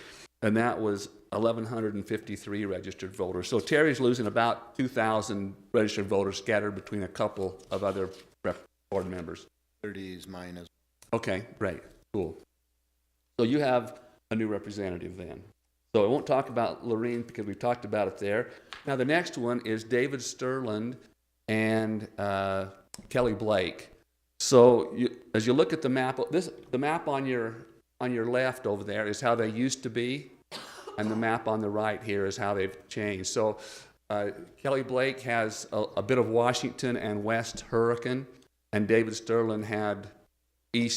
and that was 1,153 registered voters. So Terry's losing about 2,000 registered voters scattered between a couple of other board members. 30 is mine as Okay, great, cool. So you have a new representative then. So I won't talk about Lorene because we've talked about it there. Now the next one is David Sterland and Kelly Blake. So as you look at the map, the map on your left over there is how they used to be, and the map on the right here is how they've changed. So Kelly Blake has a bit of Washington and West Hurricane, and David Sterland had the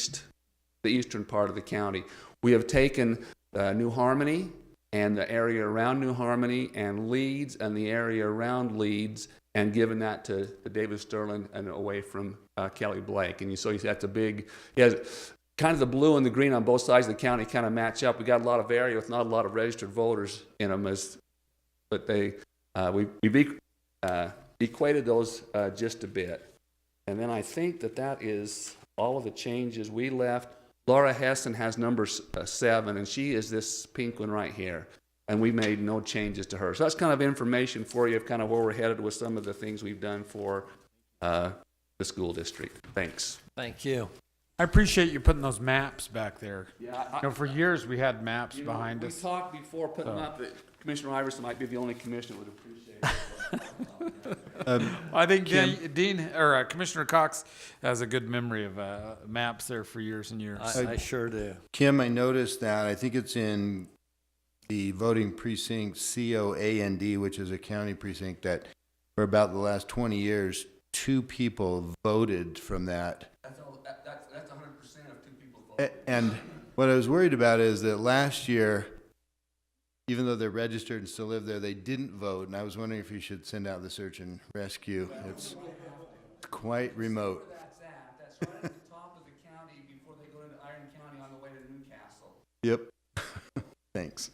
eastern part of the county. We have taken New Harmony and the area around New Harmony and Leeds and the area around Leeds and given that to David Sterland and away from Kelly Blake. And so that's he has kind of the blue and the green on both sides of the county kind of match up. We got a lot of area with not a lot of registered voters in them, but we've equated those just a bit. And then I think that is all of the changes we left. Laura Hessen has number 7, and she is this pink one right here. And we made no changes to her. So that's kind of information for you of kind of where we're headed with some of the things we've done for the school district. Thanks. Thank you. I appreciate you putting those maps back there. Yeah, For years we had maps behind us. We talked before putting them up that Commissioner Iverson might be the only commissioner that would appreciate it. I think Commissioner Cox has a good memory of maps there for years and years. I sure do. Kim, I noticed that. I think it's in the voting precinct COAND, which is a county precinct, that for about the last 20 years, 2 people voted from that. That's 100% of 2 people voted. And what I was worried about is that last year, even though they're registered and still live there, they didn't vote. And I was wondering if you should send out the search and rescue. It's quite remote. That's right at the top of the county before they go into Iron County on the way to Newcastle. Yep. Thanks.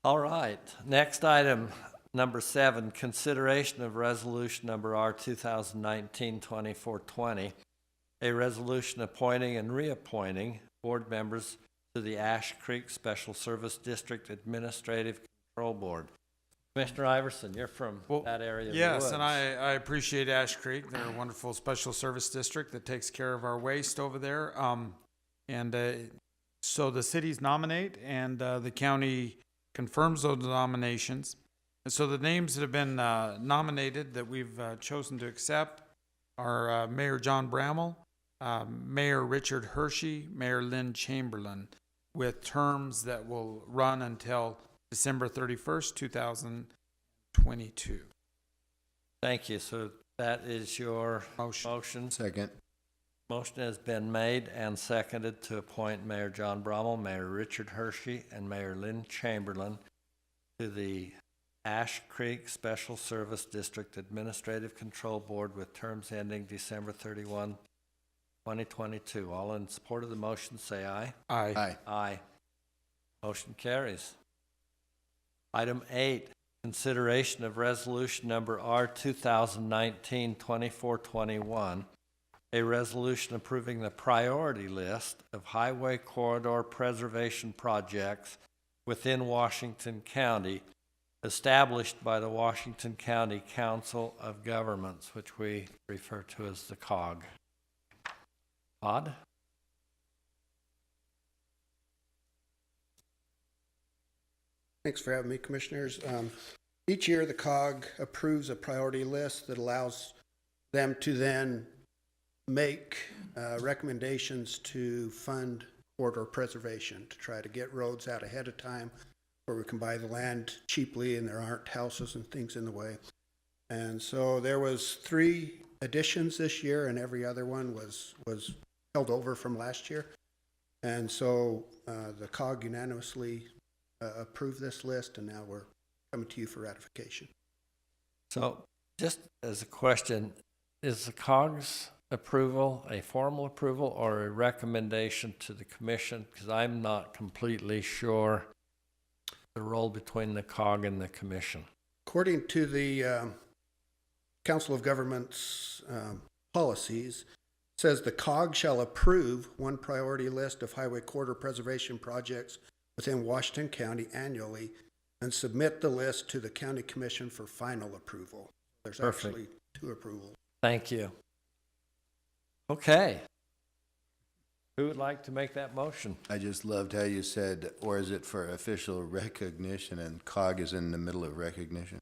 All right. Next item, number 7, consideration of resolution number R 2019-2420, a resolution appointing and reappointing board members to the Ash Creek Special Service District Administrative Control Board. Commissioner Iverson, you're from that area of the Yes, woods. and I appreciate Ash Creek. They're a wonderful special service district that takes care of our waste over there. So the cities nominate, and the county confirms those nominations. And so the names that have been nominated that we've chosen to accept are Mayor John Bramall, Mayor Richard Hershey, Mayor Lynn Chamberlain, with terms that will run until December 31st, 2022. Thank you. So that is your motion. Second. Motion has been made and seconded to appoint Mayor John Brommel, Mayor Richard Hershey, and Mayor Lynn Chamberlain to the Ash Creek Special Service District Administrative Control Board with terms ending December 31, 2022. All in support of the motion, say aye. Aye. Aye. Aye. Motion carries. Item 8, consideration of resolution number R 2019-2421, a resolution approving the priority list of highway corridor preservation projects within Washington County established by the Washington County Council of Governments, which we refer to as the COG. Todd? Thanks for having me, Commissioners. Each year, the COG approves a priority list that allows them to then make recommendations to fund corridor preservation, to try to get roads out ahead of time where we can buy the land cheaply and there aren't houses and things in the way. And so there was 3 additions this year, and every other one was held over from last year. And so the COG unanimously approved this list, and now we're coming to you for ratification. So just as a question, is the COG's approval a formal approval or a recommendation to the commission? Because I'm not completely sure the role between the COG and the commission. According to the Council of Governments policies, it says the COG shall approve one priority list of highway corridor preservation projects within Washington County annually and submit the list to the county commission for final approval. There's Perfect. actually 2 approvals. Thank you. Okay. Who would like to make that motion? I just loved how you said, or is it for official recognition, and COG is in the middle of recognition.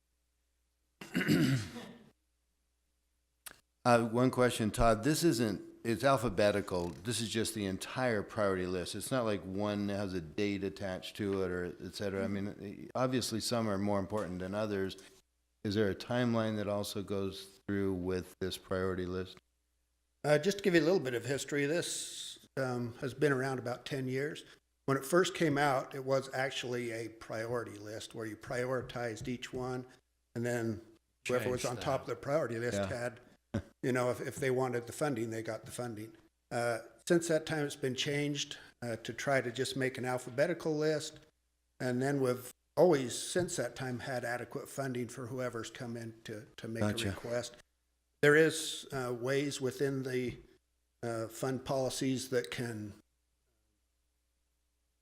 One question, Todd, this isn't, it's alphabetical. This is just the entire priority list. It's not like one has a date attached to it or et cetera. I mean, obviously some are more important than others. Is there a timeline that also goes through with this priority list? Just to give you a little bit of history, this has been around about 10 years. When it first came out, it was actually a priority list where you prioritized each one, and then whoever was on top of the priority list had, you know, if they wanted the funding, they got the funding. Since that time, it's been changed to try to just make an alphabetical list, and then we've always, since that time, had adequate funding for whoever's come in to make a request. There is ways within the fund policies that can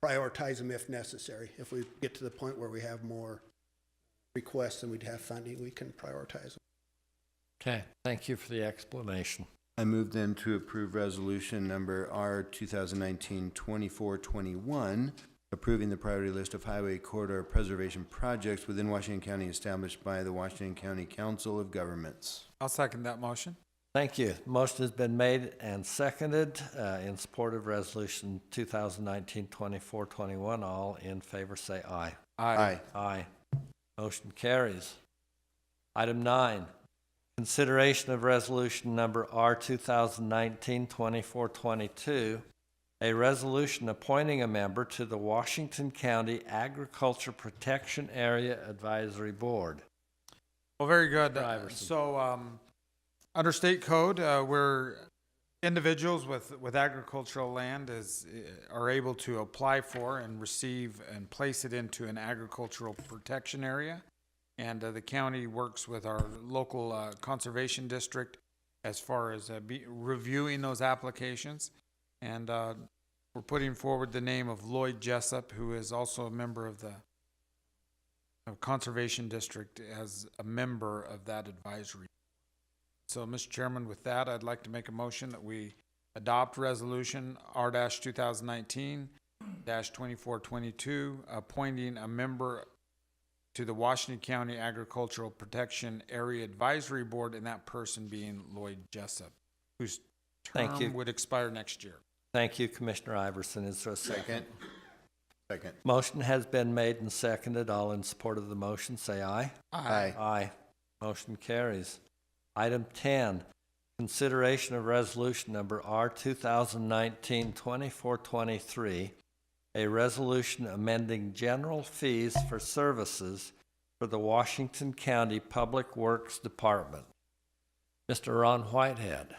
prioritize them if necessary. If we get to the point where we have more requests than we'd have funding, we can prioritize them. Okay, thank you for the explanation. I move then to approve resolution number R 2019-2421, approving the priority list of highway corridor preservation projects within Washington County established by the Washington County Council of Governments. I'll second that motion. Thank you. Motion has been made and seconded in support of resolution 2019-2421. All in favor say aye. Aye. Aye. Motion carries. Item 9, consideration of resolution number R 2019-2422, a resolution appointing a member to the Washington County Agriculture Protection Area Advisory Board. Well, very good. Iverson. So, under state code, where individuals with agricultural land are able to apply for and receive and place it into an agricultural protection area. And the county works with our local conservation district as far as reviewing those applications. And we're putting forward the name of Lloyd Jessup, who is also a member of the Conservation District as a member of that advisory. So, Mr. Chairman, with that, I'd like to make a motion that we adopt Resolution R-2019-2422, appointing a member to the Washington County Agricultural Protection Area Advisory Board, and that person being Lloyd Jessup, whose Thank you. term would expire next year. Thank you, Commissioner Iverson. Is there a second? Second. Motion has been made and seconded. All in support of the motion, say aye. Aye. Aye. Motion carries. Item 10, consideration of resolution number R 2019-2423, a resolution amending general fees for services for the Washington County Public Works Department. Mr. Ron Whitehead.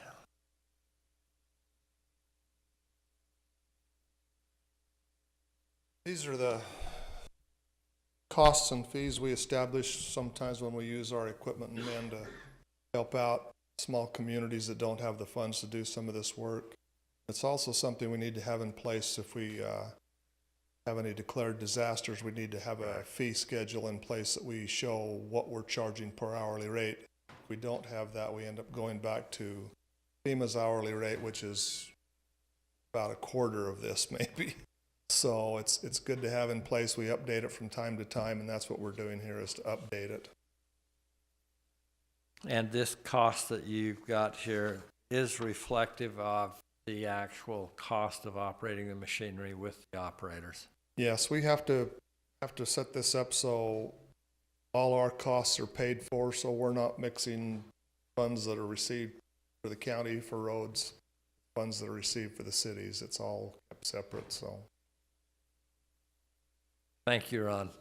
These are the costs and fees we establish sometimes when we use our equipment and men to help out small communities that don't have the funds to do some of this work. It's also something we need to have in place if we have any declared disasters. We need to have a fee schedule in place that we show what we're charging per hourly rate. If we don't have that, we end up going back to FEMA's hourly rate, which is about a quarter of this maybe. So it's good to have in place. We update it from time to time, and that's what we're doing here, is to update it. And this cost that you've got here is reflective of the actual cost of operating the machinery with the operators. Yes, we have to set this up so all our costs are paid for, so we're not mixing funds that are received for the county for roads, funds that are received for the cities. It's all kept separate, so. Thank you, Ron.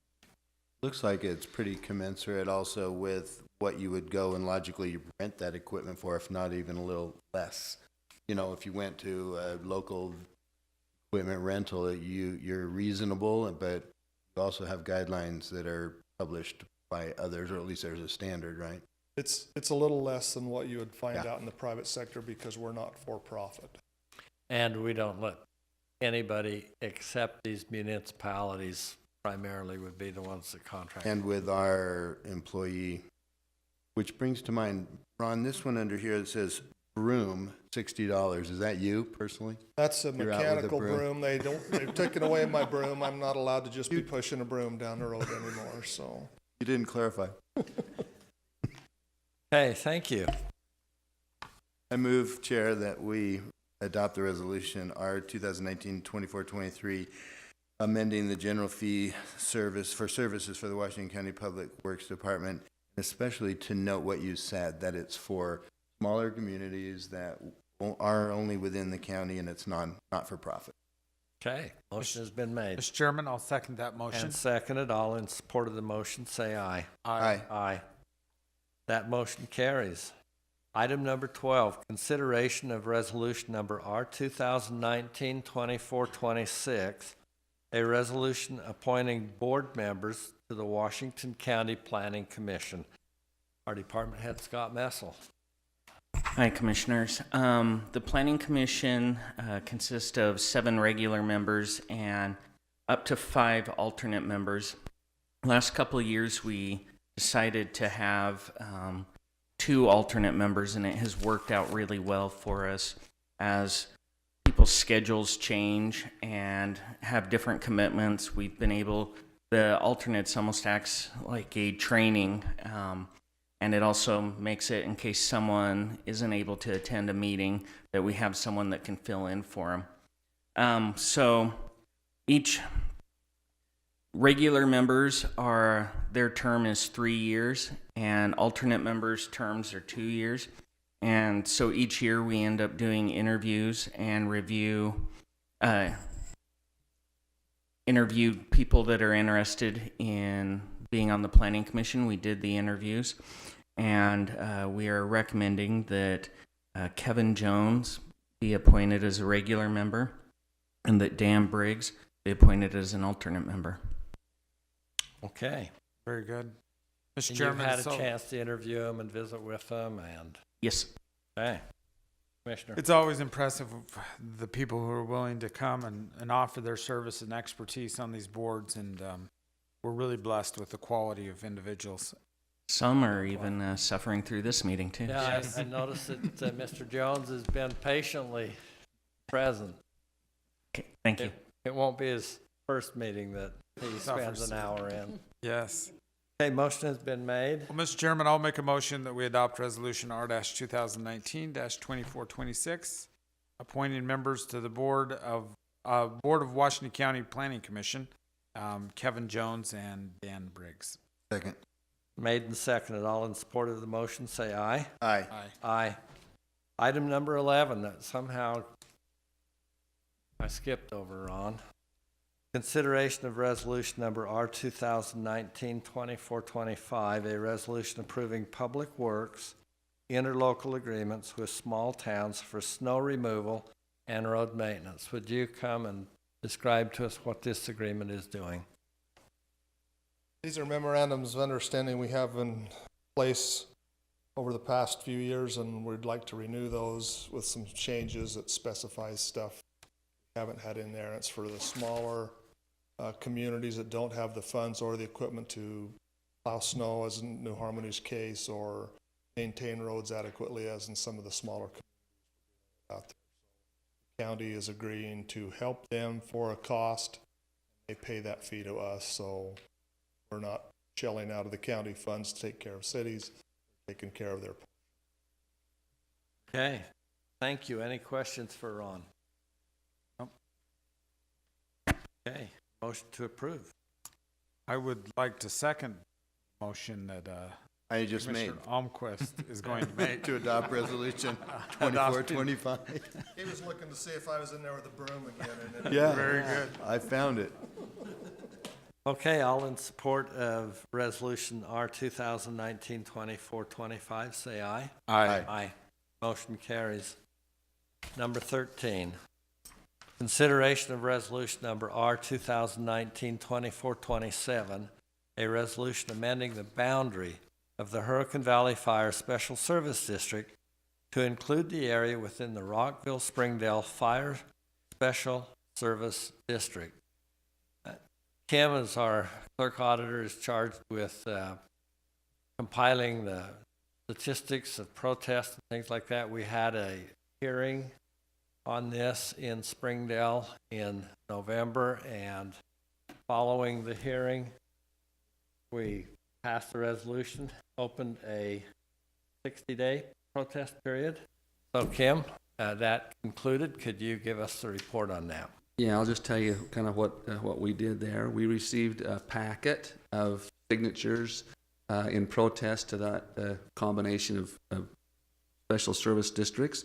Looks like it's pretty commensurate also with what you would go and logically rent that equipment for, if not even a little less. You know, if you went to a local equipment rental, you're reasonable, but you also have guidelines that are published by others, or at least there's a standard, right? It's a little less than what you would find out in the private sector because we're not for profit. And we don't let anybody except these municipalities primarily would be the ones that contract. And with our employee, which brings to mind, Ron, this one under here that says broom, $60. Is that you personally? That's a You're out with a mechanical broom. broom. They've taken away my broom. I'm not allowed to just be pushing a broom down the road anymore, so. You didn't clarify. Hey, thank you. I move, Chair, that we adopt the resolution R 2019-2423, amending the general fee service for services for the Washington County Public Works Department, especially to note what you said, that it's for smaller communities that are only within the county and it's not for profit. Okay, motion has been made. Mr. Chairman, I'll second that motion. And seconded. All in support of the motion, say aye. Aye. Aye. That motion carries. Item number 12, consideration of resolution number R 2019-2426, a resolution appointing board members to the Washington County Planning Commission. Our department head, Scott Messel. Hi, Commissioners. The Planning Commission consists of 7 regular members and up to 5 alternate members. Last couple of years, we decided to have 2 alternate members, and it has worked out really well for us as people's schedules change and have different commitments. We've been able, the alternates almost acts like a training, and it also makes it, in case someone isn't able to attend a meeting, that we have someone that can fill in for them. So each regular members their term is 3 years, and alternate members' terms are 2 years. And so each year we end up doing interviews and interview people that are interested in being on the Planning Commission. We did the interviews, and we are recommending that Kevin Jones be appointed as a regular member and that Dan Briggs be appointed as an alternate member. Okay. Very good. Mr. And Chairman, you've had a chance to interview them and visit with them, and yes. Okay. Commissioner. It's always impressive, the people who are willing to come and offer their service and expertise on these boards, and we're really blessed with the quality of individuals. Some are even suffering through this meeting, too. Yeah, I noticed that Mr. Jones has been patiently present. Okay, thank you. It won't be his first meeting that he spends Suffers. an hour in. Yes. Okay, motion has been made. Well, Mr. Chairman, I'll make a motion that we adopt Resolution R-2019-2426, appointing members to the Board of Washington County Planning Commission, Kevin Jones and Dan Briggs. Second. Made and seconded. All in support of the motion, say aye. Aye. Aye. Item number 11 that somehow I skipped over, Ron. Consideration of resolution number R 2019-2425, a resolution approving public works interlocal agreements with small towns for snow removal and road maintenance. Would you come and describe to us what this agreement is doing? These are memorandums of understanding we have in place over the past few years, and we'd like to renew those with some changes that specifies stuff we haven't had in there. It's for the smaller communities that don't have the funds or the equipment to plow snow, as in New Harmony's case, or maintain roads adequately, as in some of the smaller communities out there. The county is agreeing to help them for a cost. They pay that fee to us, so we're not shelling out of the county funds to take care of cities, taking care of their. Okay, thank you. Any questions for Ron? Nope. Okay, motion to approve. I would like to second motion that I just made. Commissioner Almquist is going to make. To adopt resolution 2425. He was looking to see if I was in there with a broom again. And Yeah. Very good. I found it. Okay, all in support of resolution R 2019-2425, say aye. Aye. Aye. Motion carries. Number 13, consideration of resolution number R 2019-2427, a resolution amending the boundary of the Hurricane Valley Fire Special Service District to include the area within the Rockville-Springdale Fire Special Service District. Kim, as our clerk auditor, is charged with compiling the statistics of protests and things like that. We had a hearing on this in Springdale in November, and following the hearing, we passed the resolution, opened a 60-day protest period. So Kim, that concluded. Could you give us the report on that? Yeah, I'll just tell you kind of what we did there. We received a packet of signatures in protest to that combination of special service districts.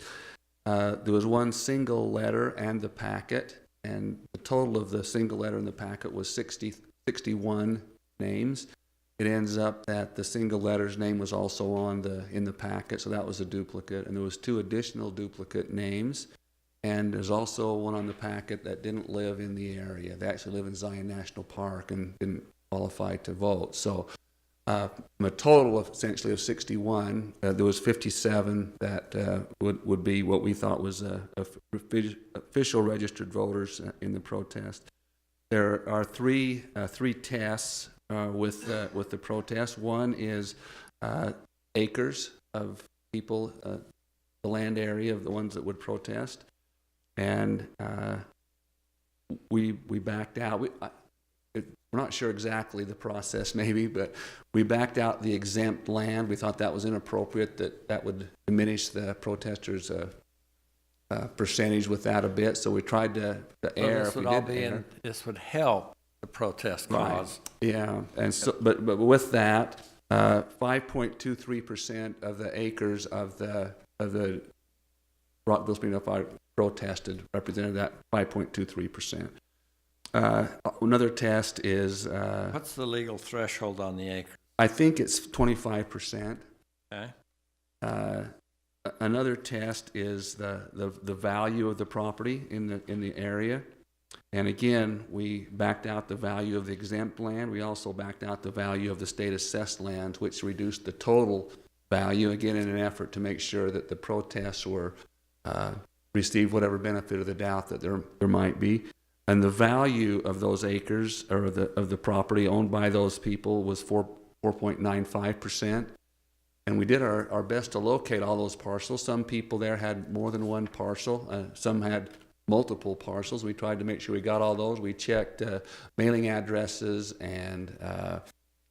There was one single letter and the packet, and the total of the single letter in the packet was 61 names. It ends up that the single letter's name was also in the packet, so that was a duplicate, and there was 2 additional duplicate names. And there's also one on the packet that didn't live in the area. They actually live in Zion National Park and didn't qualify to vote. So a total of essentially of 61, there was 57 that would be what we thought was official registered voters in the protest. There are three tests with the protest. One is acres of people, the land area of the ones that would protest. And we backed out. We're not sure exactly the process, maybe, but we backed out the exempt land. We thought that was inappropriate, that would diminish the protesters' percentage with that a bit. So we tried to err if we did err. This would help the protest cause. Right. Yeah, and so, but with that, 5.23% of the acres of the Rockville Springdale Fire protested, represented that 5.23%. Another test is... what's the legal threshold on the acre? I think it's 25%. Okay. Another test is the value of the property in the area. And again, we backed out the value of the exempt land. We also backed out the value of the state assessed land, which reduced the total value, again, in an effort to make sure that the protests were... receive whatever benefit of the doubt that there might be. And then And the value of those acres, or of the property owned by those people, was 4.95%. And we did our best to locate all those parcels. Some people there had more than one parcel. Some had multiple parcels. We tried to make sure we got all those. We checked mailing addresses and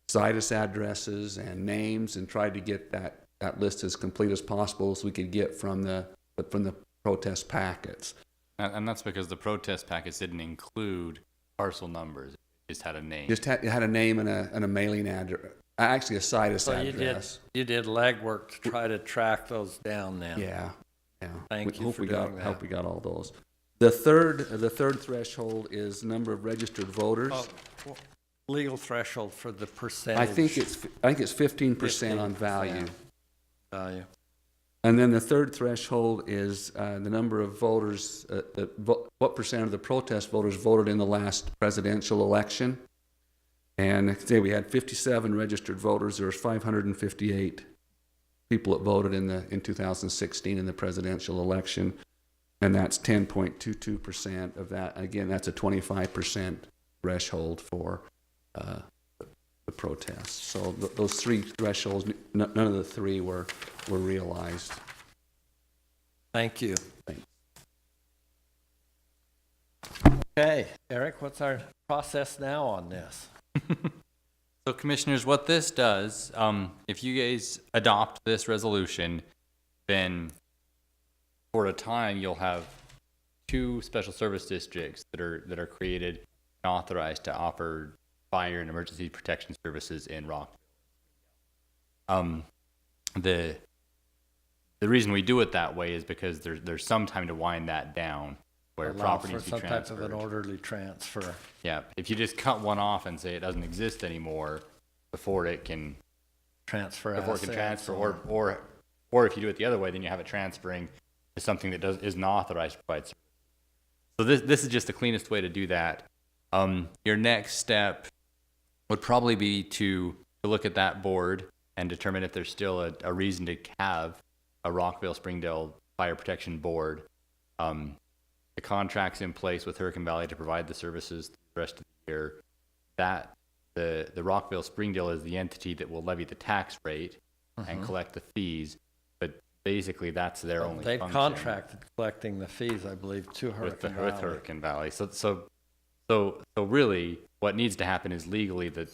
situs addresses and names, and tried to get that list as complete as possible as we could get from the protest packets. And that's because the protest packets didn't include parcel numbers. It just had a name. It had a name and a mailing address. Actually, a situs address. You did legwork to try to track those down then. Yeah. Thank you for doing that. Hope we got all those. The third threshold is number of registered voters. Legal threshold for the percentage. I think it's 15% on value. Value. And then the third threshold is the number of voters, what percent of the protest voters voted in the last presidential election. And today we had 57 registered voters. There was 558 people that voted in 2016 in the presidential election. And that's 10.22% of that. Again, that's a 25% threshold for the protests. So those three thresholds, none of the three were realized. Thank you. Thanks. Okay, Eric, what's our process now on this? So commissioners, what this does, if you guys adopt this resolution, then for a time you'll have 2 special service districts that are created and authorized to offer fire and emergency protection services in Rockville. The reason we do it that way is because there's some time to wind that down, where Allow property for needs to be some transferred. type of an orderly transfer. Yeah, if you just cut one off and say it doesn't exist anymore before it can transfer, or if you do it the other way, then you have it transferring to something that isn't authorized to provide service. So this is just the cleanest way to do that. Your next step would probably be to look at that board and determine if there's still a reason to have a Rockville Springdale Fire Protection Board. The contract's in place with Hurricane Valley to provide the services the rest of the year. That the Rockville Springdale is the entity that will levy the tax rate and collect the fees, but basically that's their only They've function. contracted collecting the fees, I believe, to Hurricane Valley. With Hurricane Valley. So really, what needs to happen is legally that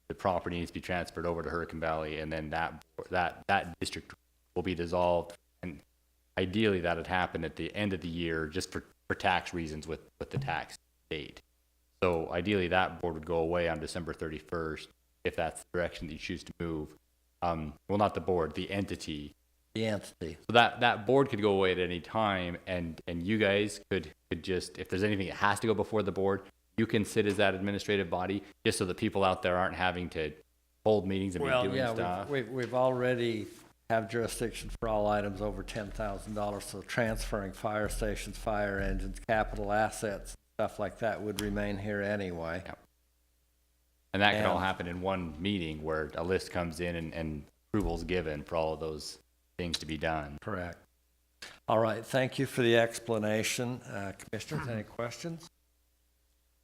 the property needs to be transferred over to Hurricane Valley, and then that district will be dissolved. And ideally, that would happen at the end of the year, just for tax reasons with the tax date. So ideally, that board would go away on December 31st if that's the direction that you choose to move. Well, not the board, the entity. The entity. So that board could go away at any time, and you guys could just, if there's anything that has to go before the board, you can sit as that administrative body, just so that people out there aren't having to hold meetings and be doing stuff. We've already have jurisdiction for all items over $10,000, so transferring fire stations, fire engines, capital assets, stuff like that would remain here anyway. Yep. And that can all happen in one meeting where a list comes in and approval's given for all of those things to be done. Correct. All right, thank you for the explanation. Commissioners, any questions?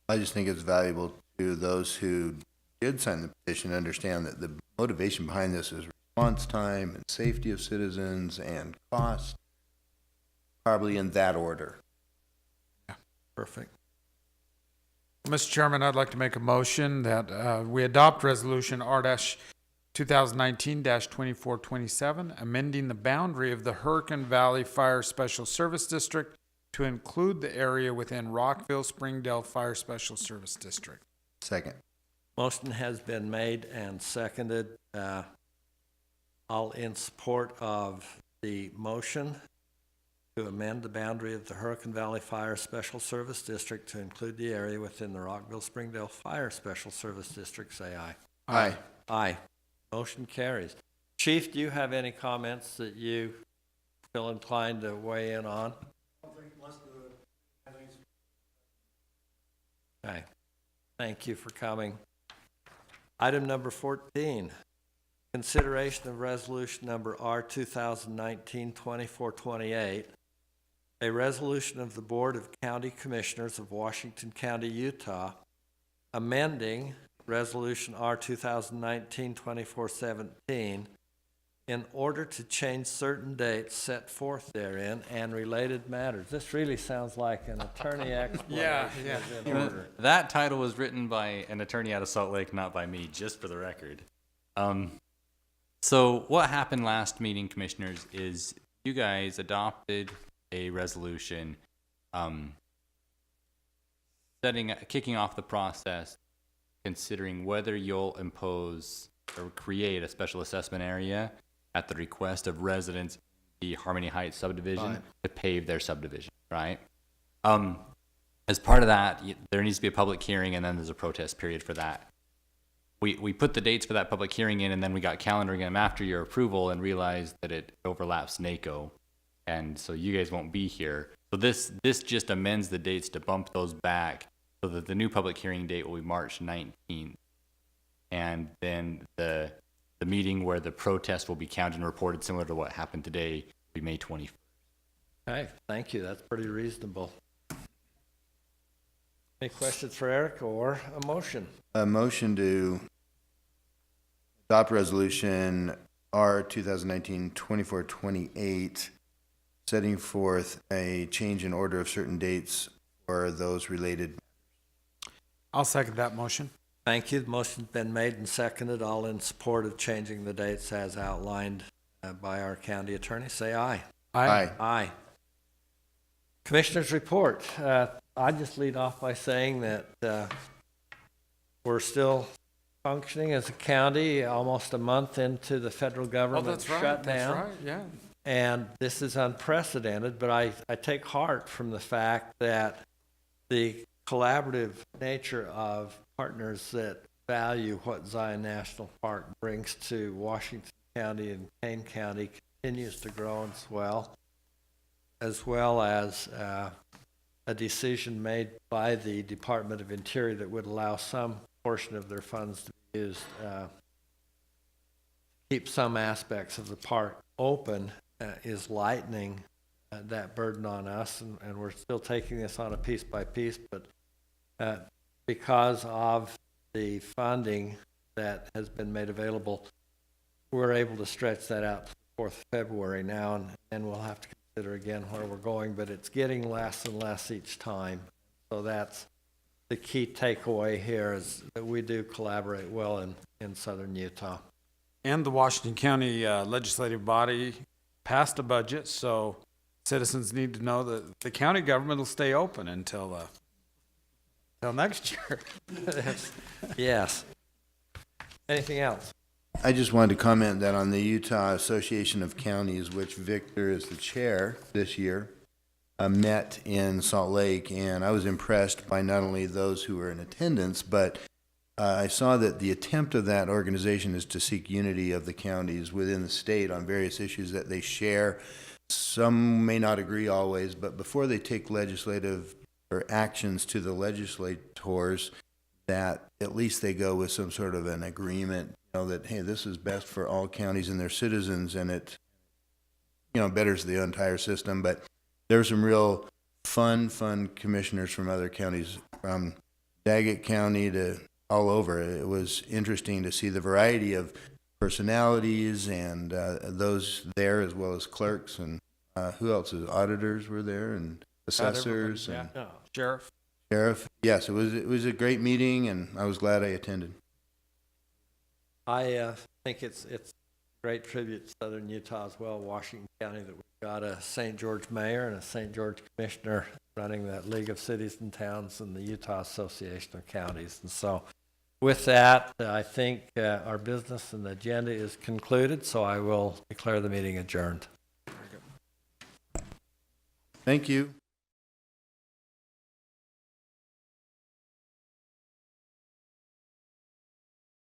I just think it's valuable to those who did sign the petition to understand that the motivation behind this is response time and safety of citizens and cost, probably in that order. Yeah, perfect. Mr. Chairman, I'd like to make a motion that we adopt Resolution R-2019-2427, amending the boundary of the Hurricane Valley Fire Special Service District to include the area within Rockville Springdale Fire Special Service District. Second. Motion has been made and seconded. All in support of the motion to amend the boundary of the Hurricane Valley Fire Special Service District to include the area within the Rockville Springdale Fire Special Service District, say aye. Aye. Aye. Motion carries. Chief, do you have any comments that you feel inclined to weigh in on? Okay. Thank you for coming. Item number 14. Consideration of resolution number R 2019-2428, a resolution of the Board of County Commissioners of Washington County, Utah, amending Resolution R 2019-2417 in order to change certain dates set forth therein and related matters. This really sounds like an attorney explanation. Yeah. is in order. That title was written by an attorney out of Salt Lake, not by me, just for the record. So what happened last meeting, commissioners, is you guys adopted a resolution kicking off the process, considering whether you'll impose or create a special assessment area at the request of residents in the Harmony Heights subdivision Right. to pave their subdivision, right? As part of that, there needs to be a public hearing, and then there's a protest period for that. We put the dates for that public hearing in, and then we got calendaring them after your approval and realized that it overlaps NACO, and so you guys won't be here. So this just amends the dates to bump those back so that the new public hearing date will be March 19th. And then the meeting where the protest will be counted and reported, similar to what happened today, will be May 21st. Okay, thank you. That's pretty reasonable. Any questions for Eric or a motion? A motion to adopt resolution R 2019-2428, setting forth a change in order of certain dates for those related. I'll second that motion. Thank you. The motion's been made and seconded. All in support of changing the dates as outlined by our county attorney, say aye. Aye. Aye. Commissioners report. I just lead off by saying that we're still functioning as a county almost a month into the federal government shutdown. That's right, yeah. And this is unprecedented, but I take heart from the fact that the collaborative nature of partners that value what Zion National Park brings to Washington County and Kane County continues to grow and swell, as well as a decision made by the Department of Interior that would allow some portion of their funds to be used to keep some aspects of the park open is lightening that burden on us, and we're still taking this on a piece by piece, but because of the funding that has been made available, we're able to stretch that out to the 4th of February now, and we'll have to consider again where we're going, but it's getting less and less each time. So that's the key takeaway here, is that we do collaborate well in southern Utah. And the Washington County legislative body passed a budget, so citizens need to know that the county government will stay open until next year. Yes. Anything else? I just wanted to comment that on the Utah Association of Counties, which Victor is the chair this year, met in Salt Lake, and I was impressed by not only those who were in attendance, but I saw that the attempt of that organization is to seek unity of the counties within the state on various issues that they share. Some may not agree always, but before they take legislative or actions to the legislators, that at least they go with some sort of an agreement, that, hey, this is best for all counties and their citizens, and it, betters the entire system. But there were some real fun commissioners from other counties, from Daggett County to all over. It was interesting to see the variety of personalities and those there, as well as clerks and who else? Auditors were there, and assessors and Sheriff. Yes, it was a great meeting, and I was glad I attended. I think it's a great tribute to southern Utah as well, Washington County, that we've got a St. George mayor and a St. George commissioner running that League of Cities and Towns and the Utah Association of Counties. And so with that, I think our business and the agenda is concluded, so I will declare the meeting adjourned. Thank you.